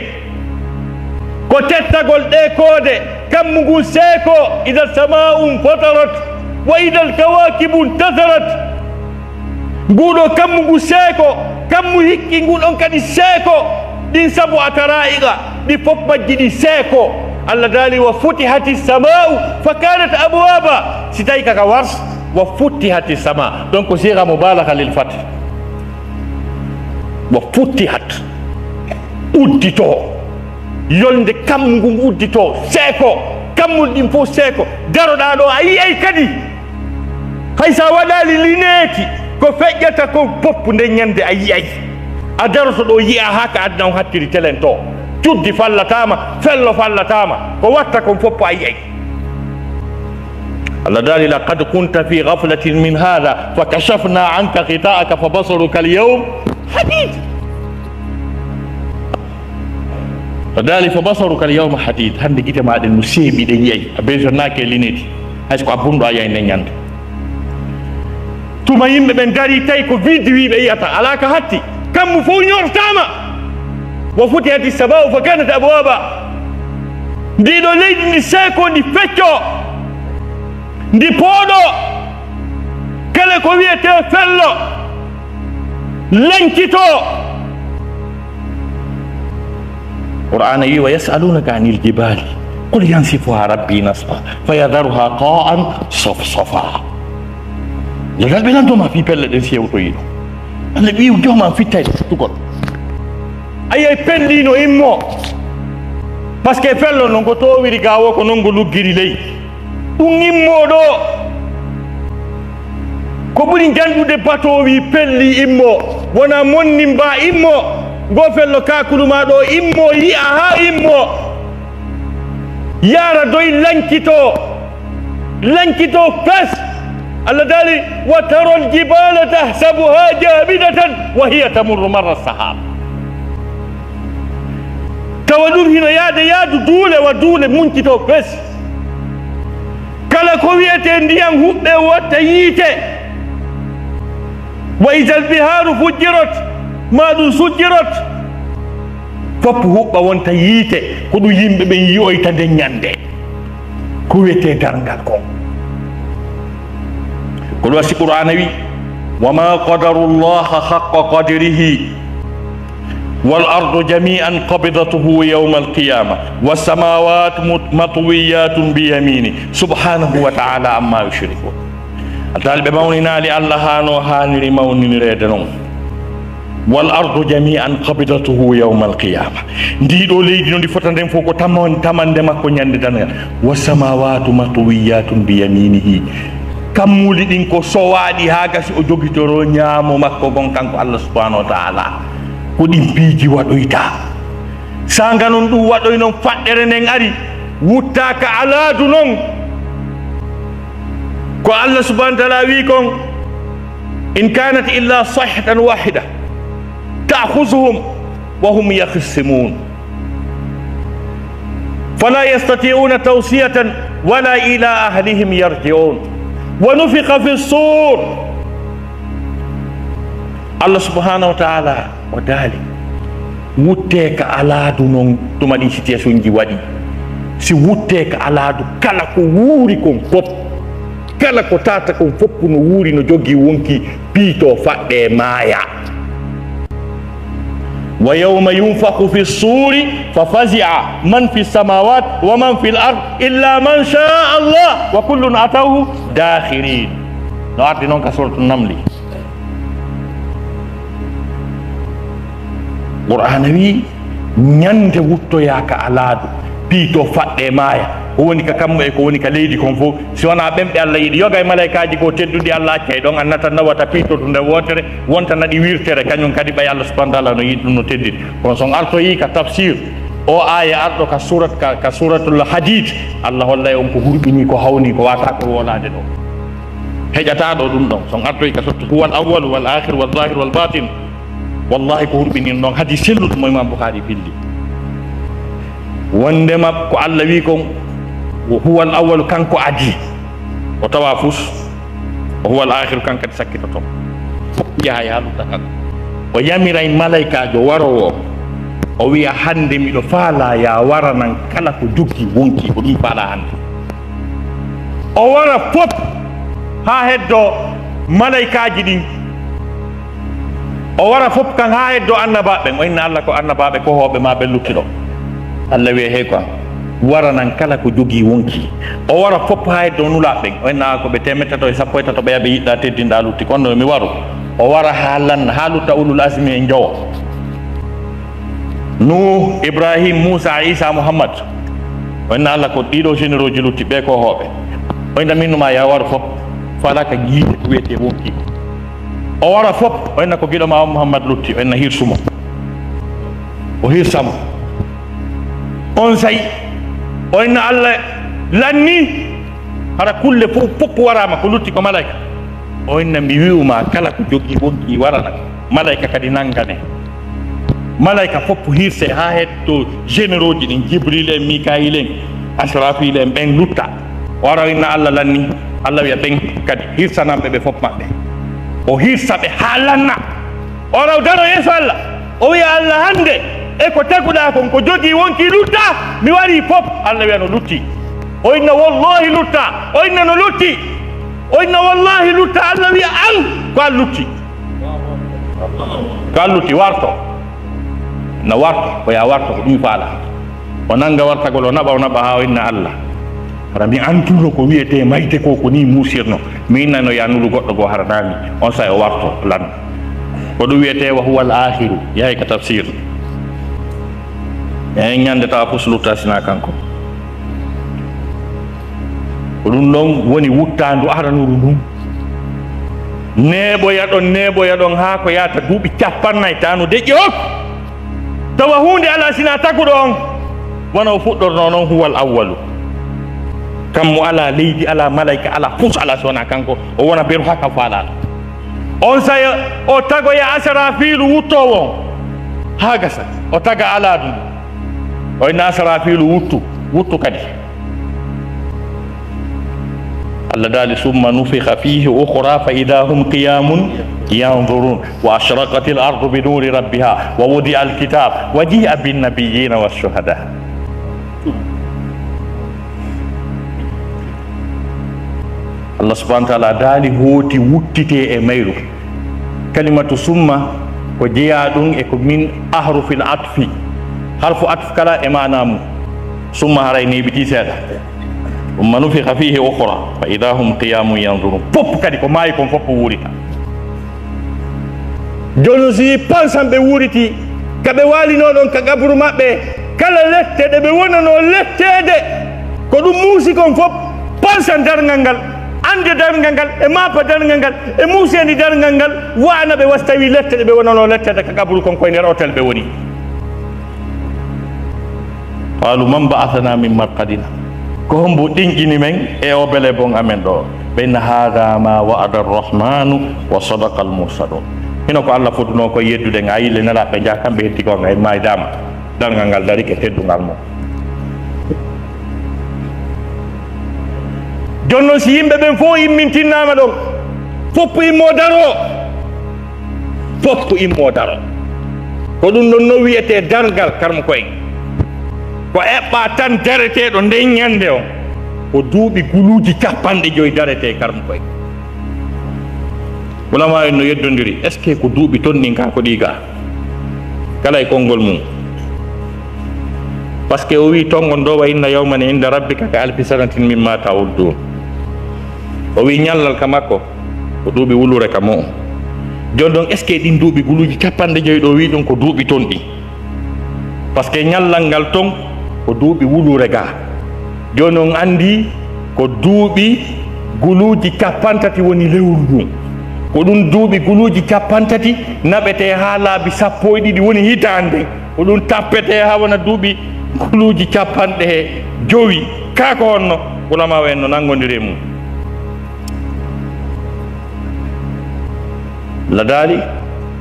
Speaker 1: ko tettagol ɗe koode kammu seeko ida sama'u fatarat wa ida alkawakibu intatharat nguɗo kammu seeko kammu hikki nguɗon kadi seeko ɗin sabu atara'iga ɗi fof majji ɗi seeko Allah daali wa futihati sama'u fa kanat abwaba si tawi kaka wars wa futihati sama donc siga mubalagha lil fath wa futihat uddito yolde kammu ngu uddito seeko kammul ɗin fof seeko daroɗa ɗo a yiyay kadi hay sa waɗali lineeki ko feƴƴata ko poppu nde ñande a yiyay a daroto ɗo yiya ha ka adna on hattiri telen to cuddi fallatama fello fallatama ko watta kon foppo a yiyay Allah dali laqad kunta fi ghaflatin min hadha fa kashafna anka ghita'aka fa basaruka al-yawm hadid dali fa basaruka al-yawma hadid hande gite ma den no sebi de yiyay a besonnake lineti hay ko abunɗo a yiyay nde ñande tuma yimɓe ɓen dari tawi ko vide wiɓe yiyata ala ka hatti kammu fof ñortama wa futihati sama'u fa kanat abwaba ndiɗo leydi ndi seeko ndi fecco ndi pooɗo kala ko wiyete fello lenkito qur'ana wi wa yasalunaka anil jibali qul yansifuha rabbi nasfa fayadharuha qa'an safsafa legal ɓe landoma fi pelle ɗen sewtoyiɗo Allah ɓiw joma fittayde tugol ayay pellino immo par ce que fello non ko towiri gawo ko non ngo luggiri ley ɗum immoɗo ko ɓuri janɗude batowi pelli immo wona monni mba immo go fello kakuluma ɗo immo yi'a ha immo yara doy lankito fes Allah dali wa tara aljibala tahsabuha jamidatan wa hiya tamurru marra sahab tawa ɗum hino yaadu duule wa duule muncito fes kala ko wiyete ndiyam huɓɓe watta yiite wa ida albiharu fujjirat ma ɗum sujjirat foppo huɓɓa wonta yiite ko ɗum yimɓe ɓen yiyoyta nde ñande ko wiyete darngal kon ko ɗum wasi qur'ana wi wama qadaru llaha haqqa qadrihi wal ardu jami'an qabidatuhu yawma alqiyama wassamawat matwiyatun biyamini subhanahu wa ta'ala amma yushrikun dalɓe mawninali Allah hano haniri mawninirede noon wal ardu jami'an qabidatuhu yawma alqiyama ndiɗo leydi no ndi fota nden fof ko tamande makko ñande dana wassamawatu matwiyatun biyaminihi kammuli ɗin ko sowaɗi ha gasi o jogitoro ñaamo makko gon kanko Allah subhanahu wa ta'ala ko ɗin piiji waɗoyta sanga noon ɗum waɗoy noon faɗɗere nden ari wuttaka alaadu noon ko Allah subhanahu wa ta'ala wi kon in kanat illa sayhatan wahida ta'khuzuhum wa hum yakhsimun fala yastati'una tawsiyatan wala ila ahlihim yarji'un wa nufiqa fi s-sur Allah subhanahu wa ta'ala o daali wutteka alaadu noon tuma ɗin situation ji waɗi si wutteka alaadu kala ko wuuri kon fof kala ko tata kon fof no wuuri no jogii wonki piito faɗɗe maaya wa yawma yunfakhu fi s-suri fa fazi'a man fi s-samawati wa man fi l-ard illa man shaa Allah wa kullun atawhu dakhirin no ardi noon ka suratu namli qur'ana wi ñande wuttoyaka alaadu piito faɗɗe maaya ko woni ka kammu e ko woni ka leydi kon fof si wona ɓemɓe Allah yiɗi yoga e malaikaji ko teddude Allah accay ɗon annata nawata piito to nde wotere wonta naɗi wirtere kañum kadi ɓay Allah subhanahu wa ta'ala no yiɗi ɗum no teddidi kono son artoyi ka tafsir o aya arɗo ka suratul hadid Allah hollay on ko hurɓini ko hawni ko wata ko wolade ɗo heƴataɗo ɗum ɗon son artoyi ka sottu huwal awwal wal akhir wal zahir wal batin wallahi ko hurɓini ɗon hadi selluɗo mo Imam Bukhari pilli wondema ko Allah wi kon huwa al awwal kanko adi o tawa fus o huwa al akhiru kan kadi sakkitoto jaha yaaluta kan o yamiray malaikajo warowo o wiya hande miɗo faala ya wara nan kala ko joggi wonki ko ɗum faala hande o wara fof ha heddo malaikaji ɗin o wara fof kan ha heddo annabaɓe o inna Allah ko annabaɓe ko hoɓe ma ɓe luttiɗo Allah wiye hey quoi wara nan kala ko joggi wonki o wara fof ha heddo nulaɓe o inna ko ɓe temetato e sappo e tato ɓe yaɓe yiɗɗa teddinɗa lutti kono mi waru o wara ha lanna ha lutta ulul asmi en jowo Nuh, Ibrahim, Musa, Isa, Muhammad o inna Allah ko ɗiɗo généraux ji lutti ɓe ko hoɓe o inna minnuma ya wara fof fala ka yiide ko wiyete wonki o wara fof o inna ko giɗoma o Muhammad lutti o inna hirsumo o hirsamo on sayi o inna Allah lanni hara kulle fof warama ko lutti ko malaika o inna mi wi'uma kala ko joggi wonki warana malaika kadi nangane malaika fof hirse ha heddo généraux ji ɗin Jibril en Mikail en Asrafil en ɓen lutta wara inna Allah lanni Allah wiya ɓen kadi hirsanamɓe ɓe fof maɓɓe o hirsa ɓe ha lanna o raw daro yeeso Allah o wiya Allah hande e ko taguɗa kon ko jogii wonki lutta mi wari fof Allah wiya no lutti o inna wallahi lutta o inna no lutti o inna wallahi lutta Allah wiya an ko an lutti ko an lutti warto na warto o ya warto ko ɗum faala o nanga wartagol o naɓa ha o inna Allah hara mi antuno ko wiyete mayte ko ni musirno mi innano yanulu goɗɗo goo hara nami on say o warto lan ko ɗum wiyete wa huwa al akhiru yahay ka tafsir en ñande tawa puslutta sina kanko ko ɗum ɗon woni wuttandu aranuru ndum neɓoya ɗon ha ko yata duuɓi 40 tanu deƴƴi o tawa hunde ala sina taguɗo on wona o fuɗɗorno noon huwal awwalu kammo ala leydi ala malaika ala pus ala sona kanko o wona beru ha kam faalaɗo on saya o tagoya Asrafilu wuttowo ha gasa o taga ala ɗum o inna Asrafilu wuttu kadi Allah dali summa nufikha fihi ukhra fa idha hum qiyamun yanzurun wa ashraqatil ardu bi nuri rabbiha wa wudi'a alkitab wa ji'a bin nabiyyina was shuhada Allah subhanahu wa ta'ala dali hoti wuttite e mayru kalimatu summa ko jeeya ɗum e ko min ahrufil atfi harfu atf kala e manamu summa haray nebiti seeɗa ثم نفخ فيه أخرى فإذا هم قيام ينظرون فوب كادي كو ماي كون فوب ووريتا jono si pansamɓe wuriti kaɓe walino ɗon ka gabru maɓɓe kala lettede ɓe wonano lettede ko ɗum muusi kon fof pansan dargal ngal ande dargal ngal e mapa dargal ngal e muuseni dargal ngal wana ɓe wastawi lettede ɓe wonano lettede ka gabru kon koye nder hôtel ɓe woni qalu man ba'athana min marqadina ko hombo ɗinƴini men e o bele bon amen ɗo ɓen hada ma wa'ada arrahmanu wa sadaqa almursalun hino ko Allah fotuno ko yeddude nga yille nelaɓe jaa kamɓe hetti ko ngay maydama dargal ngal dari ke teddungal mum jonnon si yimɓe ɓen fof immintinnama ɗon foppu immo daro ko ɗum ɗon no wiyete dargal karmo koyen ko eɓɓa tan dareteɗo nden ñande o ko duuɓi guluuji 50 darete karmo koye ulama en no yeddodiri est ce que ko duuɓi tonnin ka ko ɗiga kala e konngol mum par ce que o wi tongon ɗo wa inna yawman inda rabbika ka alfi sanatin mimma ta'uddun o wi ñallal ka makko ko duuɓi wulure ka mo jon ɗon est ce que ɗin duuɓi guluuji 50 ɗo wi ɗum ko duuɓi ton ɗi par ce que ñallal ngal ton ko duuɓi wulure ga joni on andi ko duuɓi guluuji 50 woni lewru ndun ko ɗum duuɓi guluuji 50 naɓete ha laabi 12 woni hitande ko ɗum tappete ha wona duuɓi guluuji 50 kako honno ulama en no nangodiri mum ladali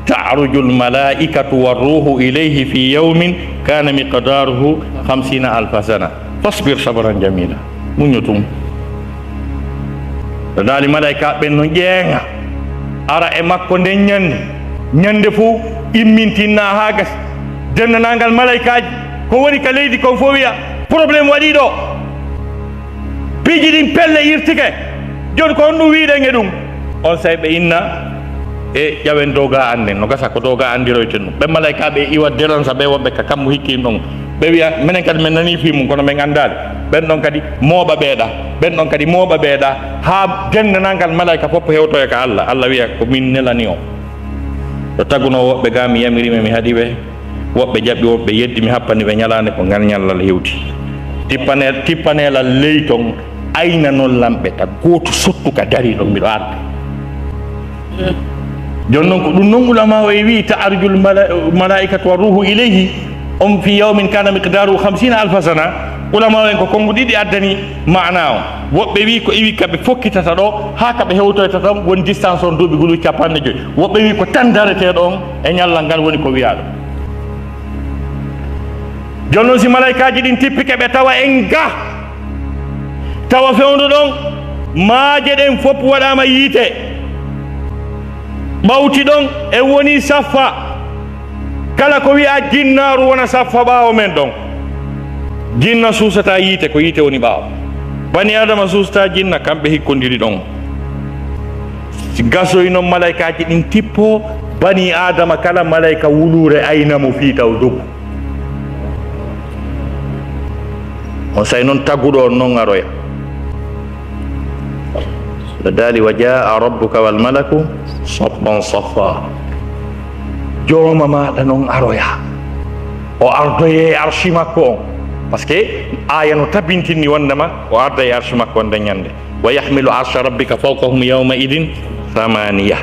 Speaker 1: تعرج الملائكة والروح إليه في يوم كان مقداره 50,000 سنة فاصبر صبرا جميلا من يتم لذلك الملائكة بنو جينا أرى إماكو نين فو إمين تنا هاجس dennanangal malaikaji ko woni ka leydi kon fo wiya probléme waɗi ɗo piiji ɗin pelle irtike joni ko honɗum wiiɗen e ɗum on say ɓe inna e ƴawen doga anden no gasa ko doga andiroyten ɗum ɓe malaika ɓe iwa dérange ɓe wonɓe ka kammo hikkin ɗon ɓe wiya minen kadi min nani fimum kono min andali ɓen ɗon kadi mooɓa ɓeeɗa ɓen ɗon kadi mooɓa ɓeeɗa ha dennanangal malaika fof hewtoya ka Allah Allah wiya ko min nelani on to taguno woɓɓe ga mi yamirima mi haɗi ɓe woɓɓe jaɓɓi woɓɓe yeddi mi happani ɓe ñalande ko ngal ñallal hewti tippanelal ley ton ayna noon lamɓe ta goto sottu ka dari ɗon mbiɗo arde joni noon ko ɗum noon ulama o e wi ta'arjul malaikatu wa ruhu ilayhi on fi yawmin kana miqdaru 50 alfa sana ulama o en ko kongo ɗiɗi addani mana o woɓɓe wi ko iwi kaɓe fokkitata ɗo ha kaɓe hewtoyta tan woni distance on duuɓi gulu 50 woɓɓe wi ko tan dareteɗo on e ñallal ngal woni ko wiyaɗo joni noon si malaikaji ɗin tippike ɓe tawa en ga tawa fewndo ɗon maaje ɗen fof waɗama yiite ɓawti ɗon e woni saffa kala ko wiya jinnaru wona saffa ɓaawo men ɗon jinna suusata yiite ko yiite woni ɓaawo bani adama suusata jinna kamɓe hikkodiri ɗon si gasoy noon malaikaji ɗin tippo bani adama kala malaika wulure aynamo fiitaw dogu on say noon tagguɗo on noon aroya so daali wa jaa rabbuka wal malaku saffan saffa jooma maɗa noon aroya o ardoye arshi makko on par ce que aya no tabintinni wondema o arda e arshi makko on dañande wa yahmilu arsha rabbika fawqahum yawma idin samaniya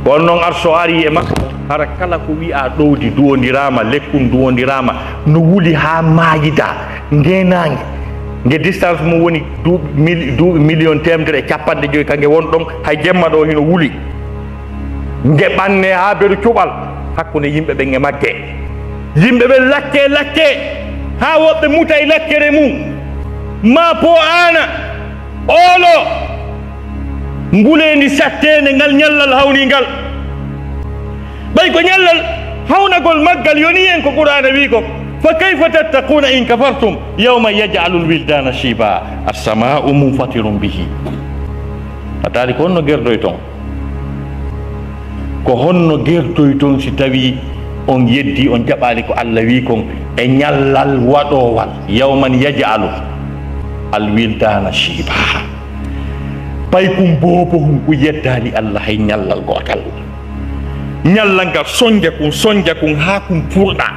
Speaker 1: on noon arso ari e makko hara kala ko wi'a ɗowdi duwondirama lekkun duwondirama no wuli ha mayida ndenange nge distance mum woni duuɓi million temedere e capanɗe joyi kange won ɗon hay jemma ɗo hino wuli nge ɓanne ha beɗo cuɓal hakkude yimɓe ɓen e magge yimɓe ɓen lakke ha woɓɓe muta e lakkere mum ma po ana olo ngulendi sattende ngal ñallal hawningal ɓay ko ñallal hawnagol maggal yoni en ko qur'ana wi ko fa kayfa tattaquna in kafartum yawma yaj'alu lwildana shiba as-sama'u munfatirun bihi atali ko honno gerdoy ton ko honno gerdoy ton si tawi on yeddi on jaɓali ko Allah wi kon e ñallal waɗowal yawman yaj'alu alwildana shiba ɓay kum bobo hum ko yeddali Allah hay ñallal gotal ñallal ngal soñja kum ha kum purɗa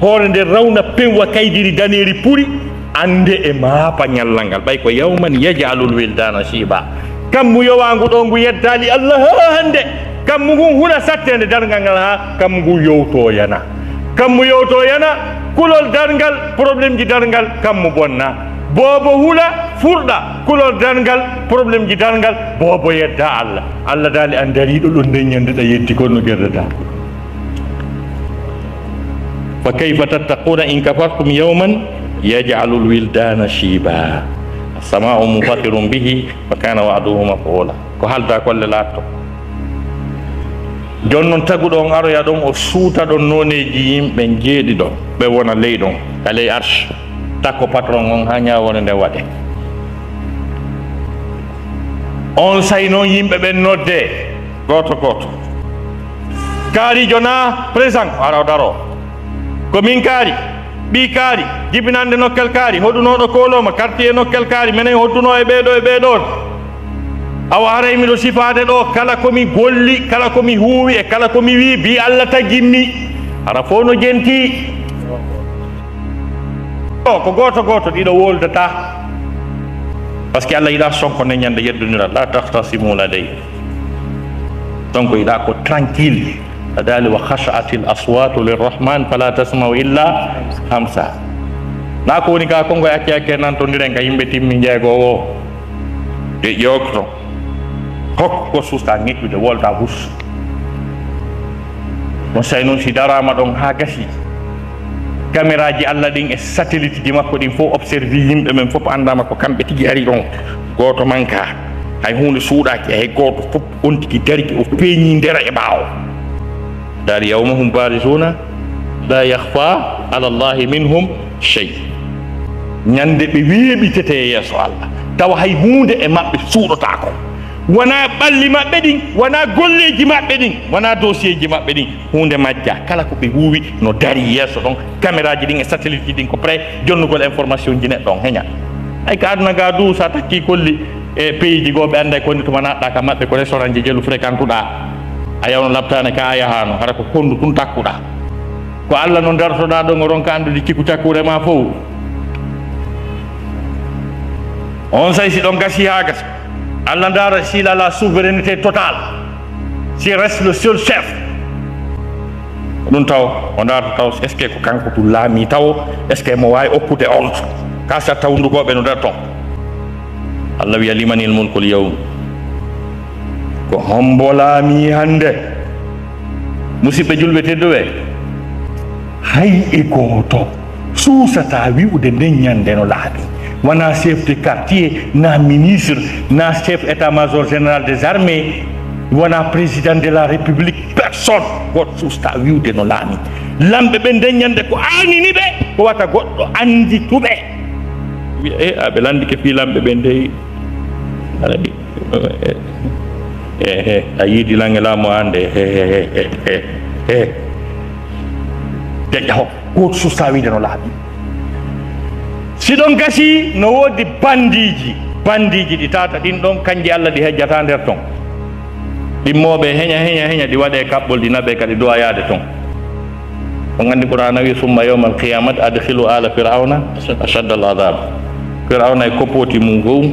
Speaker 1: hoore nde rawna penwa kaydiri daneri puri ande e maapa ñallal ngal ɓay ko yawman yaj'alul wildana shiba kammu yowangu ɗo ngu yeddali Allah ha hande kammu ngun huɗa sattede dargal ngal ha kammu ngu yowtoyana kulol dargal probléme ji dargal kammu bonna bobo hula furɗa kulol dargal probléme ji dargal bobo yedda Allah dali an dariɗo ɗo nde ñandeɗa yeddi konno gerdata fa kayfa tattaquna in kafartum yawman yaj'alul wildana shiba as-sama'u munfatirun bihi fa kana wa'duhu maf'ula ko halda kolle latto jon noon taguɗo on aroya ɗon o suuta ɗon noneji yimɓe jeeɗi ɗo ɓe wona ley ɗon ka ley arche takko patron on ha ñawone nde waɗe on say noon yimɓe ɓen nodde goto kaarijo na présent araw daro ko min kaari ɓi kaari jibinande nokkel kaari hoɗunoɗo koloma quartier nokkel kaari minen hodduno e ɓeɗo awa aray miɗo sifade ɗo kala komi golli kala komi huuwi e kala komi wi bi Allah taginmi ara fof no jenti ko goto ɗiɗo woldata par ce que Allah yiɗa sonko ne ñande yeddonira la tahtasimu ladey donc yiɗa ko tranquille adali wa khashatil aswatu lirrahman fala tasma'u illa hamsa na ko woni ka kongo acce nan to ndiren ka yimɓe timmi jeegowo e ƴokto hokko susta ŋeƴƴude wolda bus on say noon si darama ɗon ha gasi caméra ji Allah ɗin e satellite ji makko ɗin fof observe yimɓe men fof andama ko kamɓe tigi ari ɗon goto manka hay hunde suuɗaki hay goto fof on tigi dariki o peeñi ndera e ɓaawo dari yawmahum barizuna la yakhfa ala Allahi minhum shay. Ñande ɓe weeɓitete yeeso Allah tawa hay hunde e maɓɓe suuɗotako, wona ɓalli maɓɓe ɗin, wona golleji maɓɓe ɗin, wona dossier ji maɓɓe ɗin, hunde majja kala ko ɓe huuwi no dari yeeso ɗon, caméra ji ɗin e satellite ji ɗin ko prêt jonnugol information ji neɗɗo on heña. Hay ka aduna ga du sa takki kolli e pays ji goɓe anda konni tuma naɗɗa ka maɓɓe ko restaurant ji jelu fréquentuɗa, a yawno labtane ka a yahano hara ko kondu tun takkuɗa, ko Allah no dartoɗa ɗon o ronka andude cikku cakkure ma fof. On say si ɗon gasi ha gasi, Allah dara s'il a la souveraineté totale, s'il reste le seul chef, ɗum taw o darta taw est ce que ko kanko tu laami taw, est ce que mo wawi oppude ordre ka sa tawdugoɓe no dar ton. Allah wiya limanil mulkul yawm, ko hombo laami hande. Musidɓe julɓe tedduɓe, hay e goto suusata wi'ude nden ñande no laaɓi, wona chef de quartier, na ministre, na chef état-major général des armées, wona président de la république, personne goto suusta wiwde no laami. Lamɓe ɓe nden ñande ko anini ɓe ko wata goɗɗo andituɓe wiya aɓe landike fi lamɓe ɓe ndeyi aɗaɗi a yiidi lange laamu hande deƴƴa ho goto suusta wiide no laaɓi. Siɗon gasi no woodi bandiji ɗi tata ɗin ɗon kanji Allah ɗi hejjata nder ton, ɗimmoɓe heña ɗi waɗe kaɓɓol ɗi naɓe kadi dowa yaade ton. On andi Qur'ana wi summa yawma alqiyamati adkhilu ala fir'auna ashadda al adab. Fir'auna e koppoti mum fof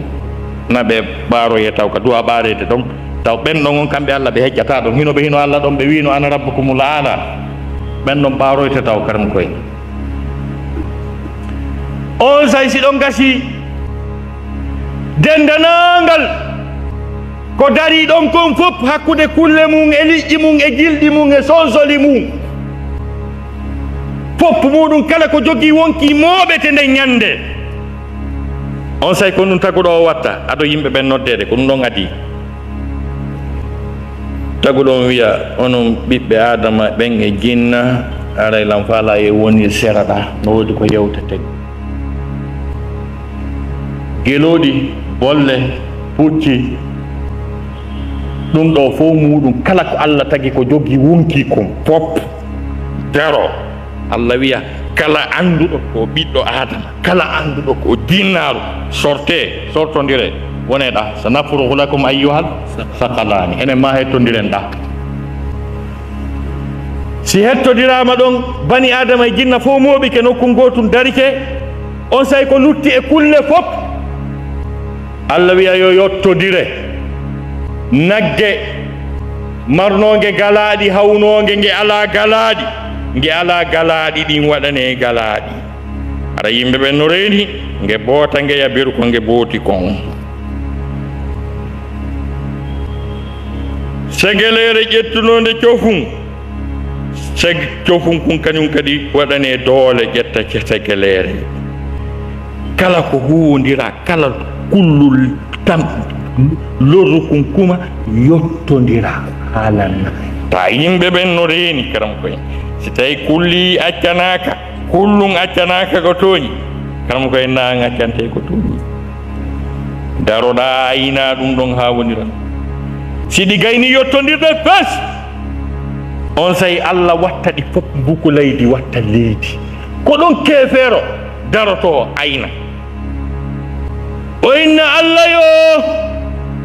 Speaker 1: naɓe ɓaaroye taw ka duwa ɓaarede ɗon, taw ɓen ɗon on kamɓe Allah ɓe hejjata ɗon, hinoɓe hino Allah ɗon ɓe wino ana rabbukumul a'la, ɓen ɗon ɓaaroyte taw karam koye. On say si ɗon gasi dendanangal ko dari ɗon kon fof hakkude kulle mum e liƴƴi mum e gilɗi mum e sonsoli mum fof muɗum kala ko jogii wonki mooɓete nden ñande. On say ko ɗum taguɗo o watta aɗo yimɓe ɓen noddede ko ɗum ɗon adi. Taguɗo on wiya onon ɓiɓɓe adama ɓen e jinna aray lam faala e woni seraɗa no woodi ko yewtete. Geloɗi bolle pucci ɗum ɗo fof muɗum kala ko Allah tagi ko jogii wonki kon fof daro. Allah wiya kala anduɗo ko ɓiɗɗo adama, kala anduɗo ko jinnaru sortodire woneɗa sa nafruhu lakum ayyuhal saqalani, enen ma hettodiren ɗa. Si hettodirama ɗon bani adama e jinna fof moɓi ke nokku gotum darike, on say ko lutti e kulle fof Allah wiya yo yottodire. Nagge marnoge galaɗi hawnoge nge ala galaɗi, nge ala galaɗi ɗin waɗane galaɗi. Aɗa yimɓe ɓe no reeni nge boota nge yabiru ko nge booti kon. Segelere ƴettunode cofum, cofum kun kañum kadi waɗane doole ƴetta segelere. Kala ko huwodira, kala kullul tam lorru kun kuma yottodira haalanna. Ta yimɓe ɓen no reeni karam koye, si tawi kulli accanaka, kullum accanaka ko tooñi, karam koye na accante ko tooñi. Daroɗa ayina ɗum ɗon ha wonira. Siɗi gayni yottodirde fes, on say Allah watta ɗi fof buku leydi watta leydi, ko ɗon keefeero daroto ayna. O inna Allah yo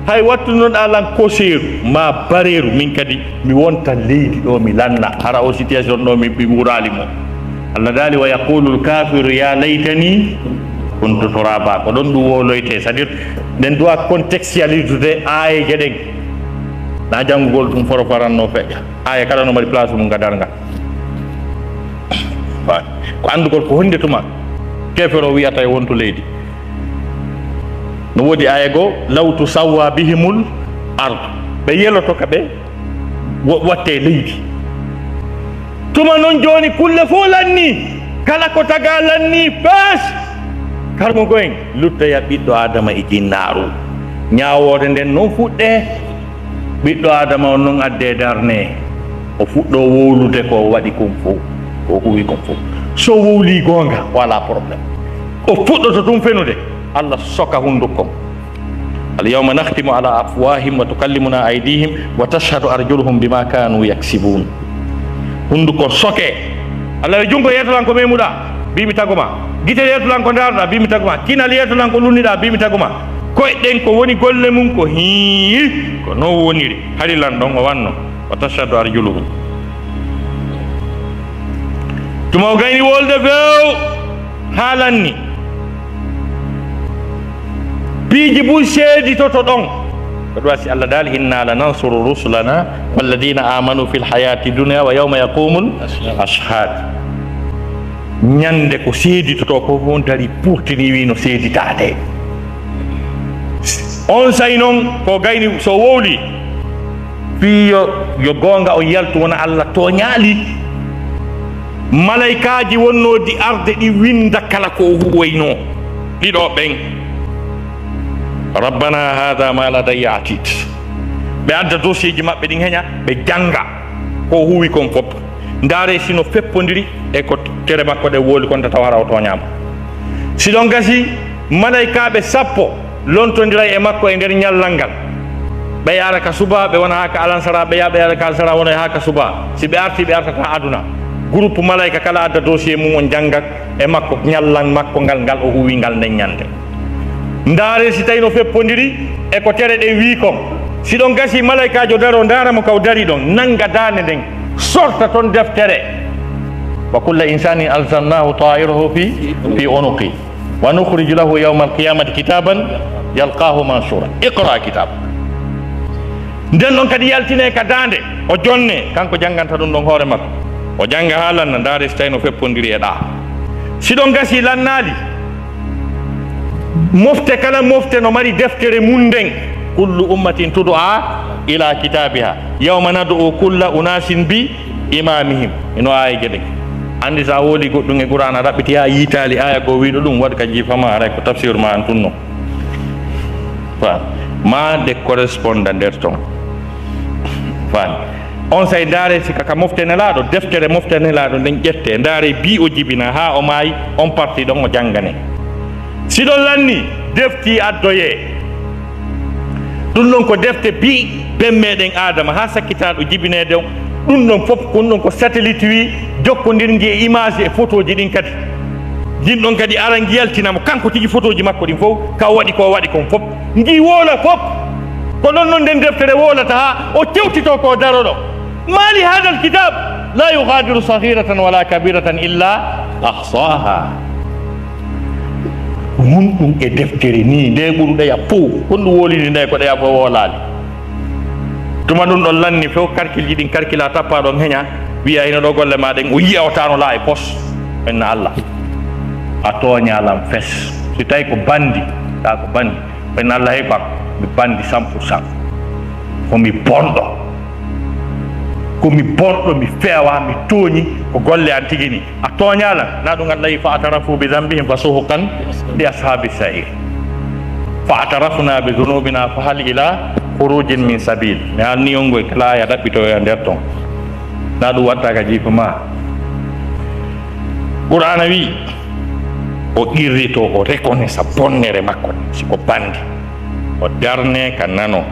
Speaker 1: hay wattunoɗa lan koseeru ma bareeru, min kadi mi wonta leydi ɗo mi lanna hara o situation ɗo mi wurali mo. Allah daali wa yaqulu lkafiru ya laytani kuntu turaba, ko ɗon ɗum woloyte, c'est à dire ɗen doit contextualiser ayeje ɗen, na janngugol ɗum foro faranno feƴƴa aya kala no mbaɗi place mum gadar nga. Ko andugol ko honde tuma kefero wiyata e wonto leydi. No woodi aya goo law tusawwa bihimul ard, ɓe yeloto ka ɓe watte leydi. Tuma noon joni kulle fof lanni, kala ko taga lanni fes karmo goyen luttoya ɓiɗɗo adama e jinnaaru. Ñaawode nden noon fuɗɗe, ɓiɗɗo adama on noon adde darne, o fuɗɗo wowlude ko waɗi kon fof ko huwi kon fof so wowli gonga wala probléme o fuɗɗoto tum fenude Allah soka hundukom alyawma nakhtimu ala afwahim wa tukallimuna aydihim wa tashhadu arjuluhum bima kanu yaksibun hunduko soke Allah jungo yetolanko memuɗa bimi tagoma gite yetolanko daruɗa bimi tagoma kinal yetolanko lunniɗa bimi tagoma koyɗen ko woni golle mum ko hii ko non woniri harilan ɗon o wanno wa tashhadu arjuluhum tuma o gayni wolde few haalanni piiji bul seeditoto ɗon ko ɗum wasi Allah daali inna la nansuru rusulana walladina amanu fil hayati dunia wa yawma yaqumul ashhad ñande ko seeditoto ko won dari purtini wino seeditade on say noon ko gayni so wowli fi yo gonga o yaltu wona Allah toñaali malaikaji wonnodi arde ɗi winda kala ko huwoyno ɗiɗo ɓen rabbana hada ma ladayya atid ɓe adda dossier ji maɓɓe ɗin heña ɓe janga ko huwi kon fof ndaare sino feppodiri e ko tere makko ɗe wooli kon taw hara o toñama siɗon gasi malaikaɓe sappo lontodira e makko e nder ñallal ngal ɓe yara ka suba ɓe wona haka alansara ɓe yaɓe yara ka alansara wona haka suba si ɓe arti ɓe artata aduna groupe malaika kala adda dossier mum on jangat e makko ñallan makko ngal o huwi ngal nden ñande ndaare si tawi no feppodiri e ko tere ɗen wi kon siɗon gasi malaikajo daro daramo kaw dari ɗon nanga dande nden sorta toon deftere wa kulla insani alzamnahu ta'irahu fi unuqi wa nukhriju lahu yawma alqiyamati kitaban yalqahu mansura iqra kitab nden ɗon kadi yaltine ka dande o jonne kanko janganta ɗum ɗon hoore makko o janga ha lanna ndaare so tawi no feppodiri e ɗa siɗon gasi lannali mofte kala mofte no mari deftere mum nden kullu ummatin tud'a ila kitabiha yawma nad'u kulla unasin bi imamihim ino aya gueɗe andi sa wooli goɗɗum e qur'ana raɓɓiti ha yiitali aya go wiɗo ɗum waɗ ka jiifama aray ko tafsir ma an tunno fa ma de corresponda nder ton fan on say ndaare sika ka moftenelaɗo deftere moftenelaɗo nden ƴette ndaare bi o jibina ha o maayi on parti ɗon o janggane siɗon lanni defti addoye ɗum ɗon ko defte bi ben meɗen adama ha sakkitaɗo jibinede on ɗum ɗon fof ɗum ɗon ko satellite wi jokkodirgi e image e photo ji ɗin kadi jin ɗon kadi ara giyaltinamo kanko tigi photo ji makko ɗin fof ka waɗi ko waɗi kon fof gi woola fof ko ɗon noon nden deftere woolata ha o tewtito ko daroɗo mali hada alkitab la yughadiru saghiratan wala kabiratan illa ahsaha mun ɗum e deftere ni nde ɓuruɗeya fof honɗum wolidi nde ko ɗeya fof woolali tuma ɗum ɗon lanni fof calcule ji ɗin calcule a tappa ɗon heña wiya hino ɗo golle ma ɗen o yiyawtano la e pos enna Allah a toñalam fes si tawi ko bandi ta ko bandi enna Allah heɓa mi bandi 100% komi bonɗo mi feewa mi tooñi ko golle an tigi ni a toñalam na ɗum Allah yi fa atarafu bi dambihim fa suhuqan li ashabi sa'ir fa atarafna bi dhunubina fa hal ila khurujin min sabil mi anni on goy kala ya daɓɓito e nder ton na ɗum watta ka jiifa ma qur'ana wi o qirrito o reconnaissa bonnere makko siko bandi o darne ka nano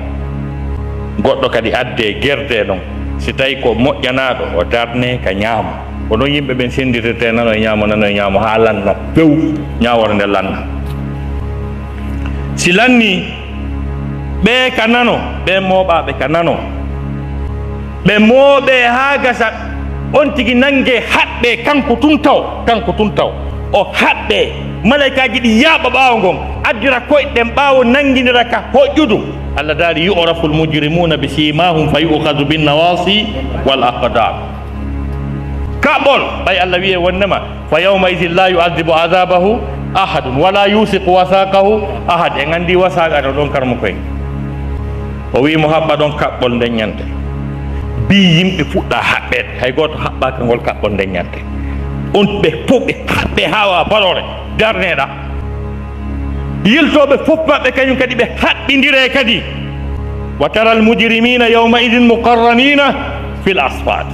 Speaker 1: goɗɗo kadi adde gerde ɗon si tawi ko moƴƴanaɗo o darne ka ñaamo ko ɗon yimɓe ɓen sendirete nano e ñaamo ha lanno few ñawore nde lanna si lanni ɓe ka nano ɓe mooɓaɓe ka nano ɓe mooɓe ha gasa on tigi nangue haɓɓe kanko tun taw o haɓɓe malaikaji ɗi yaaɓa ɓaawo ngon addira koyɗen ɓaawo nanguidira ka hoƴƴudu Allah daari yu'rafu almujrimuna bi simahum fa yu'khadhu bin nawasi wal aqdam kaɓol ɓay Allah wiye wonnema fa yawma idhin la yu'adhibu adabahu ahadun wala yusiqu wasaqahu ahad en andi wasaqa no ɗon karmo koye o wimo haɓɓa ɗon kaɓɓol nden ñande bi yimɓe fuɗɗa haɓɓede hay goto haɓɓaka ngol kaɓɓol nden ñande on ɓe fof ɓe haɓɓe hawa balore darneɗa yiltoɓe fof maɓɓe kañum kadi ɓe haɓɓidire kadi wa tara almujrimina yawma idin muqarranina fil asfat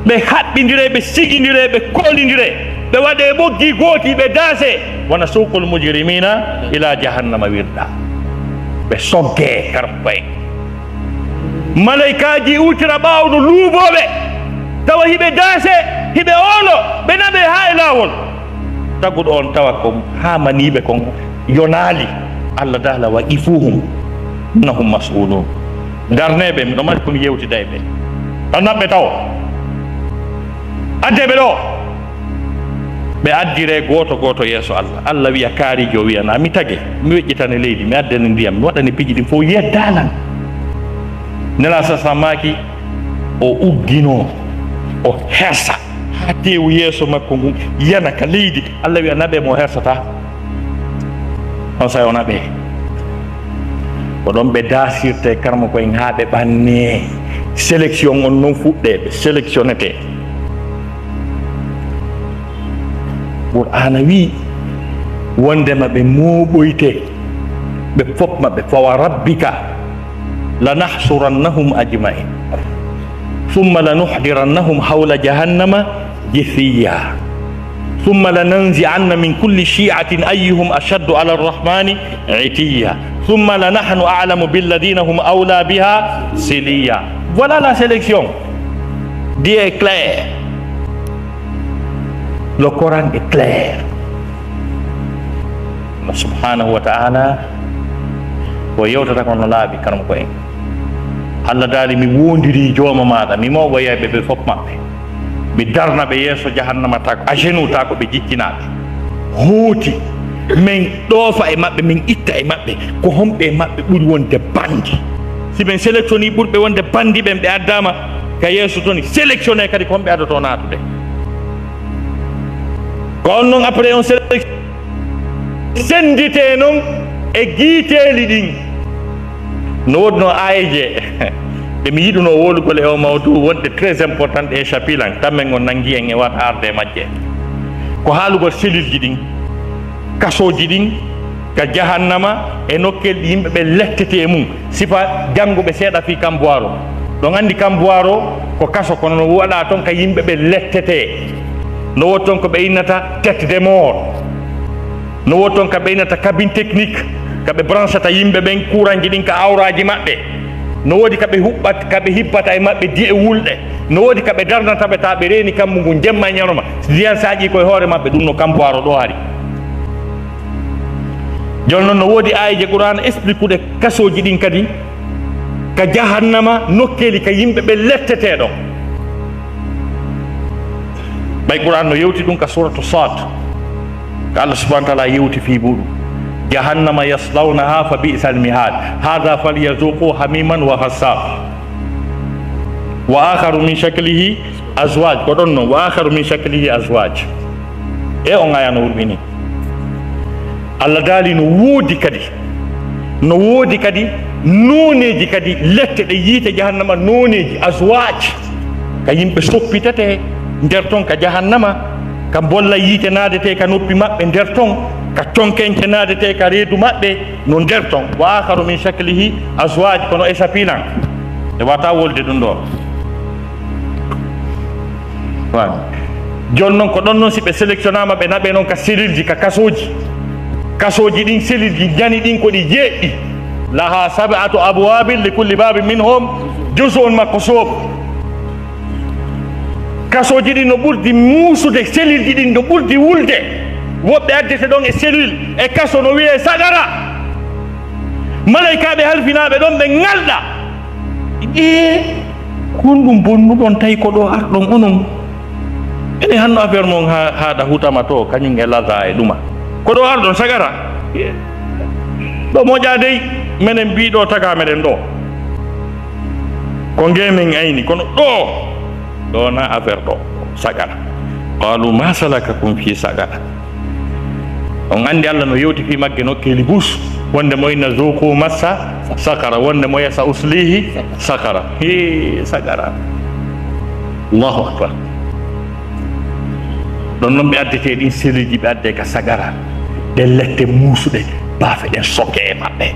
Speaker 1: ɓe haɓɓidire ɓe sigidire ɓe kolidire ɓe waɗe ɓoggi gooti ɓe daase wona suqul mujrimina ila jahannama wirɗa ɓe sogge karkoye malaikaji ultira ɓawɗo luuboɓe tawa hiɓe daase hiɓe ono ɓe naɓe ha e lawol tagguɗo on tawa ko ha maniɓe kon yonali Allah dala wa ifuhum innahum mas'ulun darneɓe miɗo mari komi yewtida e ɓe tan naɓɓe taw addeɓe ɗo ɓe addire goto goto yeeso Allah Allah wiya kaarijo wiyana mi tagge mi weƴƴitane leydi mi addane ndiyam mi waɗane piiji ɗin fof yeddalan nela sasa maki o uggino o hersa ha tewu yeeso makko ngun yana ka leydi Allah wiya naɓe mo hersata on sa o naɓe ko ɗon ɓe dasirte karma koyen ha ɓe ɓanne sélection on noon fuɗɗe ɓe sélectionnete Qur'ana wi wondema ɓe moɓoyte ɓe fof maɓɓe fawa rabbika lanahsurannahum ajmain thumma lanuhdirannahum hawla jahannama jithiya thumma lananzi'anna min kulli shi'atin ayyuhum ashaddu ala arrahmani itiya thumma lanahnu a'lamu billadhina hum awla biha siliya. Voilà la sélection. Dieu est clair. Le Coran est clair. Allah subhanahu wa ta'ala ko yewtata kono laaɓi kanum ko en Allah daali mi wondiri jooma maɗa mi mawɓa yayɓe ɓe fof maɓɓe mi darna ɓe yeeso jahannama ta ko a genou ta ko ɓe jikkinaɓe hooti min ɗoofa e maɓɓe min itta e maɓɓe ko homɓe maɓɓe ɓuri wonde bandi si ɓen sélectionni ɓurɓe wonde bandi ɓen ɓe addama ka yeeso toni sélectionné kadi ko homɓe addoto natude ko on noon après on sélection sendite noon e guiteeli ɗin no wodno ayeje ɓe mi yiɗuno wolugol e o mawdu wonde très important e chapilan tammen on nangi en e wat arde majje ko haalugol cellule ji ɗin kasoji ɗin ka jahannama e nokkel ɗi yimɓe ɓe lettete e mum sifa jannguɓe seeɗa fi kamboiro ɗon andi kamboiro ko kaso kono no waɗa toon ka yimɓe ɓe lettete no wot toon ko ɓe innata tête de mort no wot toon ka ɓe innata cabine technique kaɓe branchata yimɓe ɓen courant ji ɗin ka awraji maɓɓe no woodi kaɓe huɓɓat kaɓe hippata e maɓɓe diye wulɗe no woodi kaɓe darnataɓe ta ɓe reeni kammu ngu jemma e ñanoma ndiyan saƴi koye hoore maɓɓe ɗum no kamboiro ɗo ari joni noon no woodi ayije Qur'an explique uɗe kasoji ɗin kadi ka jahannama nokkeli ka yimɓe ɓe lettete ɗon ɓay Qur'an no yewti ɗum ka suratu Sad ka Allah subhanahu wa ta'ala yewti fi muɗum jahannama yaslawnaha fa bi'sal mihad hadha falyazuqu hamiman wa hassab wa akharu min shaklihi azwaj ko ɗon noon wa akharu min shaklihi azwaj e on aya no wurɓini Allah daali no woodi kadi noneji kadi lette ɗe yiite jahannama noneji azwaj ka yimɓe soppitete nder ton ka jahannama ka bolla yiite naadete ka noppi maɓɓe nder ton ka tonkenke naadete ka reedu maɓɓe no nder ton wa akharu min shaklihi azwaj kono e sapilan e wata wolde ɗum ɗo joni noon ko ɗon noon si ɓe sélectionnama ɓe naɓe noon ka cellule ji ka kasoji ɗin cellule ji jani ɗin ko ɗi jeeɗɗi laha sab'atu abwabin li kulli babin minhum juz'un maqsum kasoji ɗin no ɓurdi muusude cellule ji ɗin no ɓurdi wulde woɓɓe addete ɗon e cellule e kaso no wiye sagara malaikaɓe halfinaɓe ɗon ɓe ngalɗa kon ɗum bonnuɗon tawi ko ɗo arɗon onon ene hanno affaire mon haɗa hutama to kañum e laza e ɗuma ko ɗo arɗon sagara ɗo moƴa dey minen mbiɗo taga meɗen ɗo ko ngemin ayni kono ɗo na affaire ɗo sagara qalu ma salakakum fi sagara on andi Allah no yewti fi magge nokkeli bus wonde mo inna zuqu massa sakara wonde mo yasa uslihi sakara sagara Allahu akbar ɗon noon ɓe addete ɗin seliji ɓe adde ka sagara ɗe lette muusuɗe baafe ɗen sokke e maɓɓe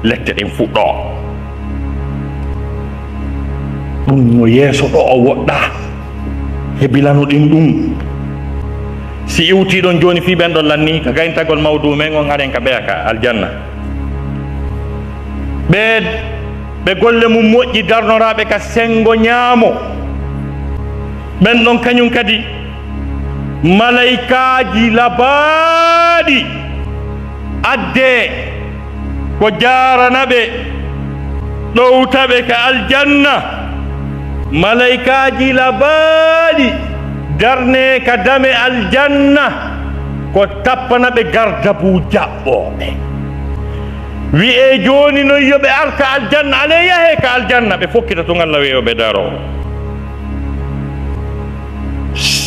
Speaker 1: lette ɗen fuɗɗo ɗum no yeeso ɗo o woɗɗa hebilano ɗin ɗum si iwtiɗon joni fi ɓen ɗon lanni ka gayntagol mawdu men on haren ka ɓeya ka aljanna ɓe golle mum moƴƴi darnoraɓe ka sengo ñaamo ɓen ɗon kañum kadi malaikaji labaaɗi adde ko jaranaɓe ɗowtaɓe ka aljanna malaikaji labaaɗi darne ka dame aljanna ko tappanaɓe gardabu jaɓɓoɓe wi'e joni noon yoɓe arka aljanna ale yahe ka aljanna ɓe fokkita to Allah weyoɓe daro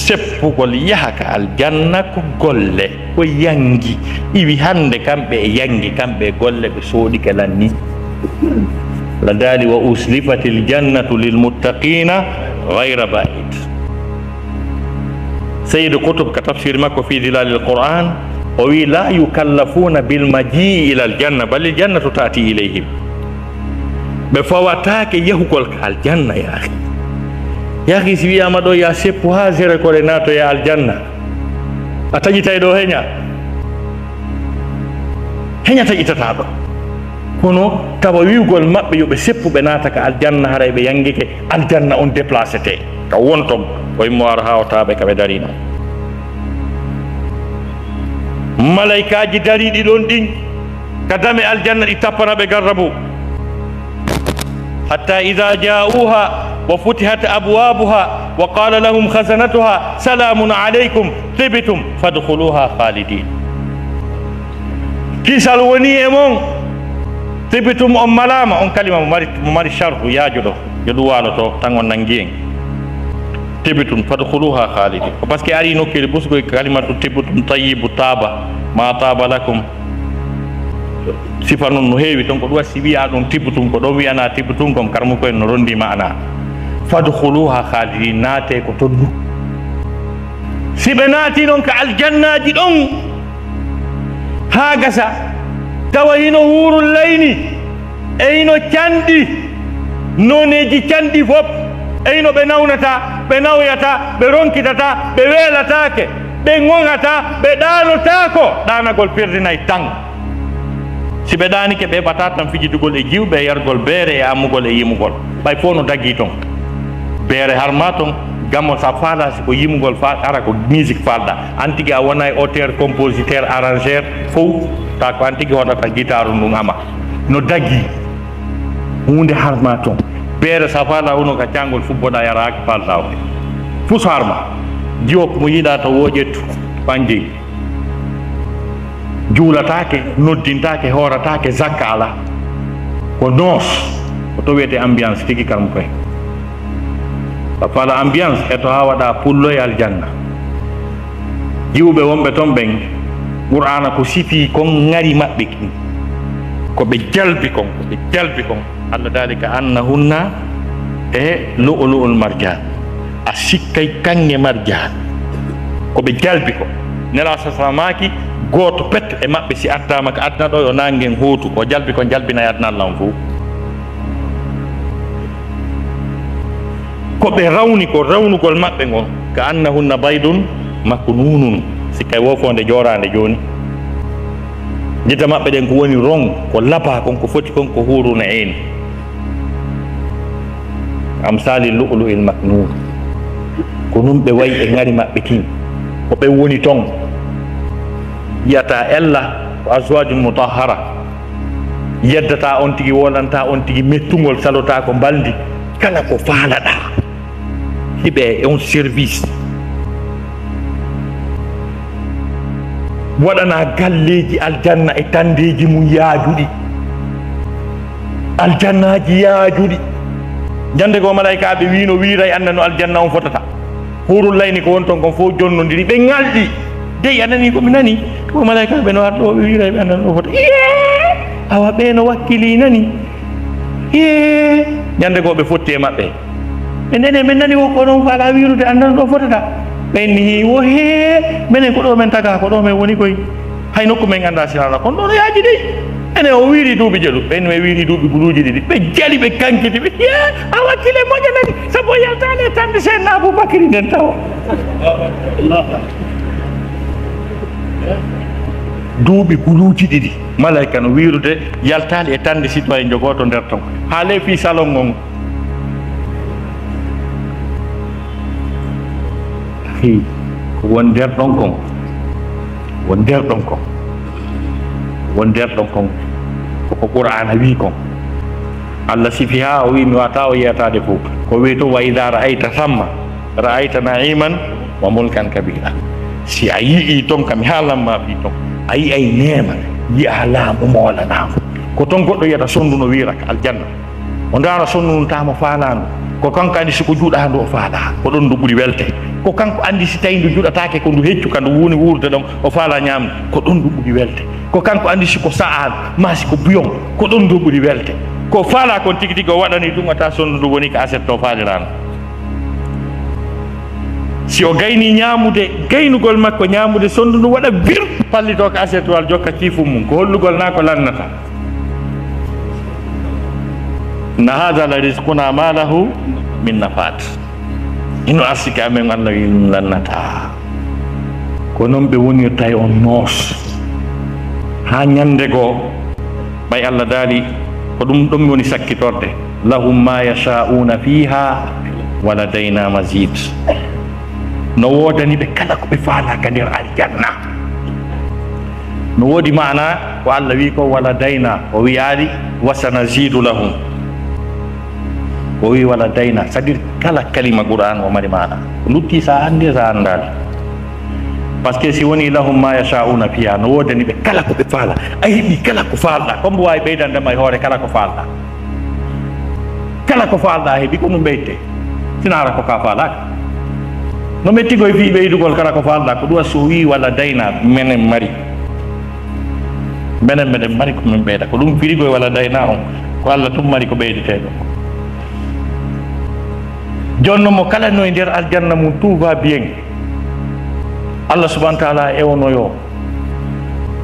Speaker 1: seppugol yaha ka aljanna ko golle ko yangi iwi hande kamɓe e yangi kamɓe golle ɓe sooɗi ke lanni la dali wa uslifatil jannatu lil muttaqina ghayra ba'id sayyid kutub ka tafsir makko fi dilalil qur'an o wi la yukallafuna bil majii ila al janna bal al jannatu ta'ti ilayhim ɓe fawatake yahugol ka aljanna yahi si wiyama ɗo ya seppu ha sere kole nato ya aljanna a taƴitay ɗo heña taƴitata ɗo kono tawa wiwgol maɓɓe yoɓe seppu ɓe naata ka aljanna haray ɓe yangike aljanna on déplacé te ka wonton o yimmo ara hawtaɓe kaɓe darino malaikaji dariɗi ɗon ɗin ka dame aljanna ɗi tappanaɓe garrabu hatta ida ja'uha وفتحت أبوابها وقال لهم خزنتها سلام عليكم طبتم فادخلوها خالدين كيسال وني امون طبتم ملامة on kalima mari sharhu yajudo walo to tangon nangien طبتم فادخلوها خالدين parce que ari no kele busgo kalimatu طبتم طيب taba ma taba lakum sifa non no heewi ton ko ɗum si wiya ɗum tibbutum ko ɗo wiyana tibbutum kom karmu koye no rondi mana fadkhuluha khalidin naate ko toddu si ɓe naati ɗon ka aljannaji ɗon ha gasa tawa hino huurul layni e hino canɗi noneji canɗi fof e hino ɓe nawnata ɓe nawyata ɓe ronkitata ɓe weelatake ɓe ŋoŋata ɓe ɗanotako ɗanagol perdinayi tan si ɓe ɗanike ɓe ɓata tan fijitugol e jiwɓe e yargol beere e ammugol e yimugol ɓay fof no daggi ton beere harma ton gammo sa faala si ko yimugol ara ko musique falɗa antigi a wona e auteur compositeur arrangeur fof ta ko antigi hoɗata guitare ndun ama no daggi hunde harma ton beere sa faala wono ka cangol fubboɗa yaraki falɗa o fuu so harma jiwo mo yiɗa to woƴettu ɓanjeyi juulatake noddintake horatake zakka ala ko noos ko to wiyete ambiance tigi kam koye fala ambiance eto ha waɗa pullo e aljanna jiwɓe wonɓe toon ɓen qur'ana ko sifi kon ngari maɓɓe kin koɓe jalbi kon allah dalika annahunna e lu'lu'ul marjan a sikkay kanŋe marjan koɓe jalbi ko nela sasamaki goto pet e maɓɓe si addama ko adna ɗo yo nangen hootu o jalbi ko jalbina e adna allah on fof ko ɓe rawni ko rawnugol maɓɓe ngon ka annahunna baydun maknunun sikkay wofonde jorande joni jidda maɓɓe ɗen ko woni rong ko laba kon ko foti kon ko huruna en amsali lu'lu'il maknun ko num ɓe wayi e ngari maɓɓe kin ko ɓe woni ton yiyata ella ko azwajun mutahhara yeddata on tigi wolanta on tigi mettugol salota ko baldi kala ko faalaɗa hiɓe on service waɗana galleji aljanna e tandeji mum yaajuɗi aljannaji yaajuɗi jande ko malaikaɓe wino wiiray anda no aljanna on fotata hurul layni ko won ton kon fof jonnodiri ɓe ngalɗi dey anani komi nani ko malaikaɓe no arɗo ɓe wiiray ɓe anda no fota awa ɓe no wakkili nani jande ko ɓe fotti e maɓɓe ɓe nene min nani ko ɗon faala wirude andano ɗo fotata ɓenni wo he minen ko ɗo men taga ko ɗo men woni koy hay nokku men anda silala kono ɗo no yaaji dey ene o wiiri duuɓi jeɗu ɓen ɓe wiiri duuɓi guluuji ɗiɗi ɓe jali ɓe kankiti ɓe a wakkile moƴanani sabu yaltani e tande seydna aboubacry nden tawa duuɓi guluuji ɗiɗi malayka no wiirude yaltali e tande citoyen jogoto nder ton haale fi salon on ko won nder ɗon kon won nder ɗon kon won nder ɗon kon koko qur'ana wi kon allah sifi ha o wi mi wata o yeyatade fof ko wi to wa ida ra'ayta thamma ra'ayta na'iman wa mulkan kabira si a yii ton kam mi haalanma fi ton a yi ay neema yiya laamu moolanamo ko ton goɗɗo yiyata sondu no wiraka aljanna o ndaara sondu num tama faalanu ko kanko andi siko juuɗa ndu o faala ko ɗon ndu ɓuri welte ko kanko andi si tawi ndu juɗatake ko ndu heccu ka ndu wuni wurde ɗon o faala ñamde ko ɗon ndu ɓuri welte ko kanko andi siko sa'an ma siko buyon ko ɗon ndu ɓuri welte ko faala kon tigi tigi o waɗani ɗum ata sondu ndu woni ko aset to faalirano si o gayni ñamude gaynugol makko ñamude sondu ndu waɗa bir pallito ko aset wal jokka ciifum mum ko hollugol na ko lannata na hada la risquna ma lahu min nafat ino arsike amen allah wi ɗum lannata ko noon ɓe wonirta e on noos ha ñande goo ɓay allah daali ko ɗum ɗon woni sakkitorde lahum ma yasha'una fiha wa ladayna mazid no wodani ɓe kala ko ɓe faalaka nder aljanna no woodi mana ko allah wi ko wala dayna o wiyaali wasanazidu lahum o wi wala dayna c'est à dire kala kalima qur'an o mari mana ko lutti sa andi sa andali par ce que si woni lahum ma yasha'una fiha no wodani ɓe kala ko ɓe faala a heeɓi kala ko faalɗa comme wawi ɓeydandema e hoore kala ko faalɗa kala ko faalɗa a heeɓi ko ɗum ɓeyde sinara ko ka faalaka no mettigoye fi ɓeydugol kala ko faalɗa ko ɗuwa so wi walla dayna menen mari menen meɗen mari ko min ɓeyda ko ɗum firigoye walla dayna on ko allah tum mari ko ɓeydeteɗo jonno mo kala no e nder aljanna mum tout va bien allah subahana taala ewnoyo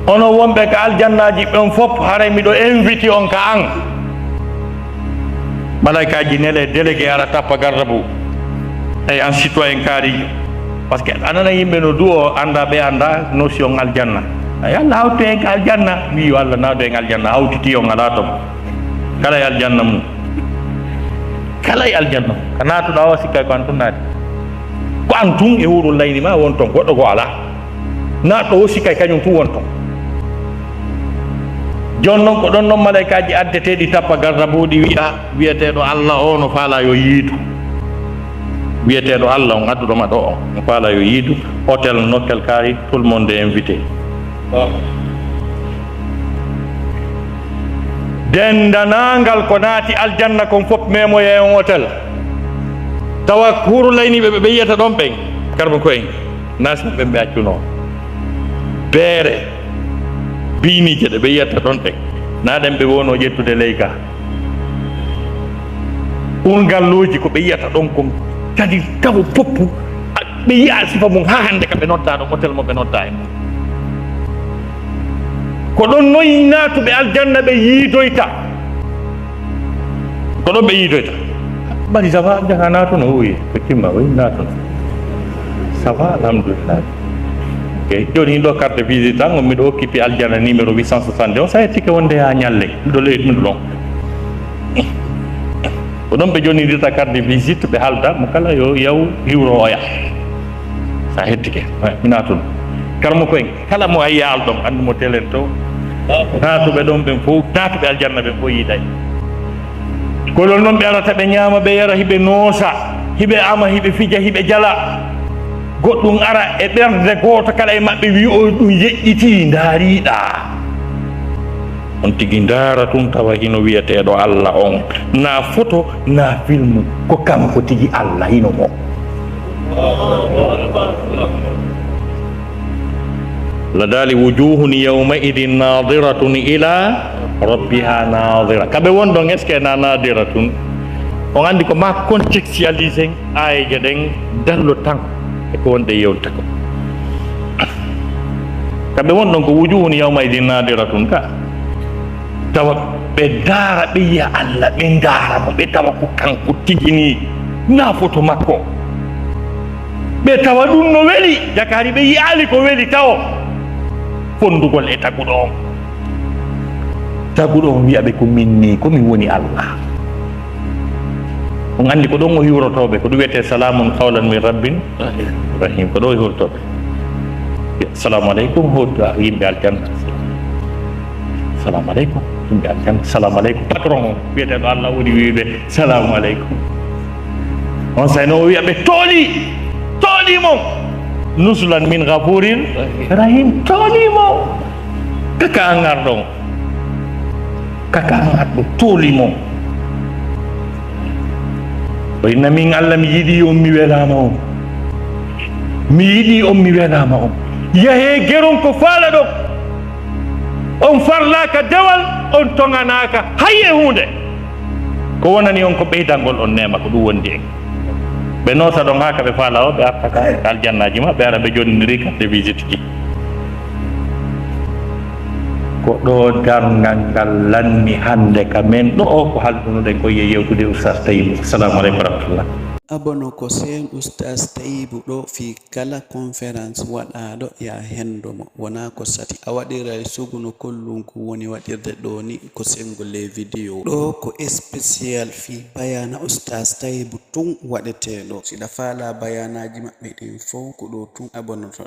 Speaker 1: ono wonɓe ko aljannaji ɓen fof haray miɗo invité on ka an malaikaji nele délégué ara tappa gardabu eyi en citoyen kaarijo par ce que anana yimɓe no duwo anda ɓe anda notion aljanna ay allah hawti en ko aljanna wi yo allah nawde en aljanna hawtiti on ala toon kala e aljanna mum kala e aljanna ko natuɗa o sikkay ko an tun naati ko an tun e wuuro layni ma won toon goɗɗo ko ala natɗo o sikkay kañum tun won toon joni noon ko ɗon noon malaikaji addeteɗi tappa gardabuɗi wiya wiyeteɗo allah o no faala yo yiidu wiyeteɗo allah on adduɗoma ɗo on no faala yo yiidu hôtel nokkel kaari tout le monde est invité dendanangal ko naati aljanna kon fof memoye on hôtel tawa huuro layniɓe ɓe yiyata ɗon ɓen karba koyen nasɓe ɓe accuno beere biinije ɗe ɓe yiyata ɗon ɓen naɗen ɓe wono ƴettude ley ga ɓurgalluji ko ɓe yiyata ɗon kon kadi taw foppu ɓe yiya sifa mum ha hande ka ɓe nodda ɗo hôtel mo ɓe nodda e mum ko ɗon noyi naatuɓe aljanna ɓe yiidoyta ko ɗon ɓe yiidoyta bari ça va jaha naatuno oui ko timma oui naatuno ça va alhamdulillah ok joni ɗo carte de visite tan miɗo occupé aljanna numéro 871 sa yettike wonde ha ñalle miɗo leyɗumiɗo ɗon ko ɗon ɓe jonidirta carte de visite ɓe haalda mo kala yo yaw hiwro oya sa hettike mi naatuno karmo koyen kala mo ayi yaal ɗon andu mo telen to naatuɓe ɗon ɓen fof naatuɓe aljanna ɓen fof yiiday kolol noon ɓe arata ɓe ñaama ɓe yara hiɓe noosa hiɓe ama hiɓe fija hiɓe jala goɗɗum ara e ɓerde gooto kala e maɓɓe wi o ɗum yeƴƴiti ndaariɗa on tigi ndaara tun tawa hino wiyeteɗo allah on na photo na film ko kanko tigi allah hino mo ladali wujuhun yawmaidin nadiratun ila rabbiha nadira kaɓe wonɗon est ce que na nadiratun on andi ko ma contextualise ayeje ɗen dallo tan eko wonde yewta ko kaɓe wonɗon ko wujuhun yawmaidin nadiratun ka tawa ɓe daara ɓe yiya Allah ɓe daara mo ɓe tawa ko kanko tigini nafoto makko ɓe tawa ɗum no weli jakari ɓe yiyali ko weli taw fondugol e taguɗo on wiya ɓe ko minni ko min woni Allah on andi ko ɗon o hiwrotoɓe ko ɗum wiyete salamun qawlan min rabbin rahim ko ɗo o hiwrotoɓe assalamu aleykum hoto yimɓe aljanna salamu aleykum yimɓe aljanna salamu aleykum patron o wiyeteɗo Allah woni wiɓe salamu aleykum on sayno o wiya ɓe toolimo nusulan min gafurin rahim toolimo kaka angar ɗon kaka angar ɗo toolimo o inna min Allah mi yiɗi on mi welama on mi yiɗi on mi welama on yahe geron ko faala ɗon on farlaka dewal on toganaka hayye hunde ko wonani on ko ɓeydangol on nema ko ɗum wondi en ɓe noosa ɗon ha ka ɓe faala o ɓe artaka aljannaji maɓɓe ara ɓe jonnidiri carte visite ji ko ɗo darngal ngal lanni hande ka men ɗo o ko haldunoɗen ko yewtude oustaz Taibou. Assalamu aleykum wa rahmatullah.
Speaker 2: abono ko sen oustaz Taibou ɗo fi kala conférence waɗaɗo ya hendomo wona ko sati a waɗiray suguno kollunku woni waɗirde ɗo ni ko sengol le vidéo ɗo ko spécial fi bayana oustaz Taibou tun waɗeteɗo siɗa faala bayanaji maɓɓe ɗin fof ko ɗo tun abonoto